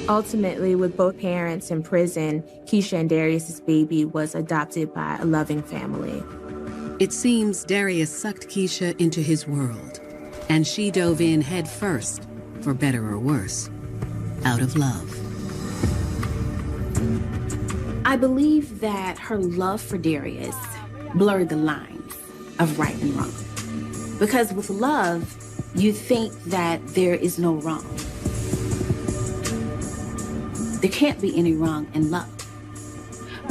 Ultimately, with both parents in prison, Keisha and Darius' baby was adopted by a loving family. It seems Darius sucked Keisha into his world, and she dove in head first, for better or worse, out of love. I believe that her love for Darius blurred the lines of right and wrong. Because with love, you think that there is no wrong. There can't be any wrong in love.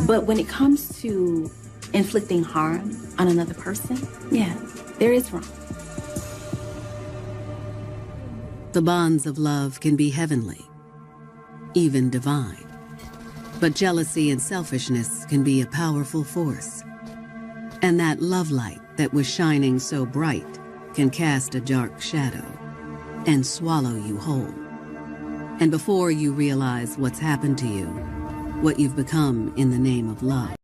But when it comes to inflicting harm on another person, yeah, there is wrong. The bonds of love can be heavenly, even divine. But jealousy and selfishness can be a powerful force. And that love light that was shining so bright can cast a dark shadow and swallow you whole. And before you realize what's happened to you, what you've become in the name of love,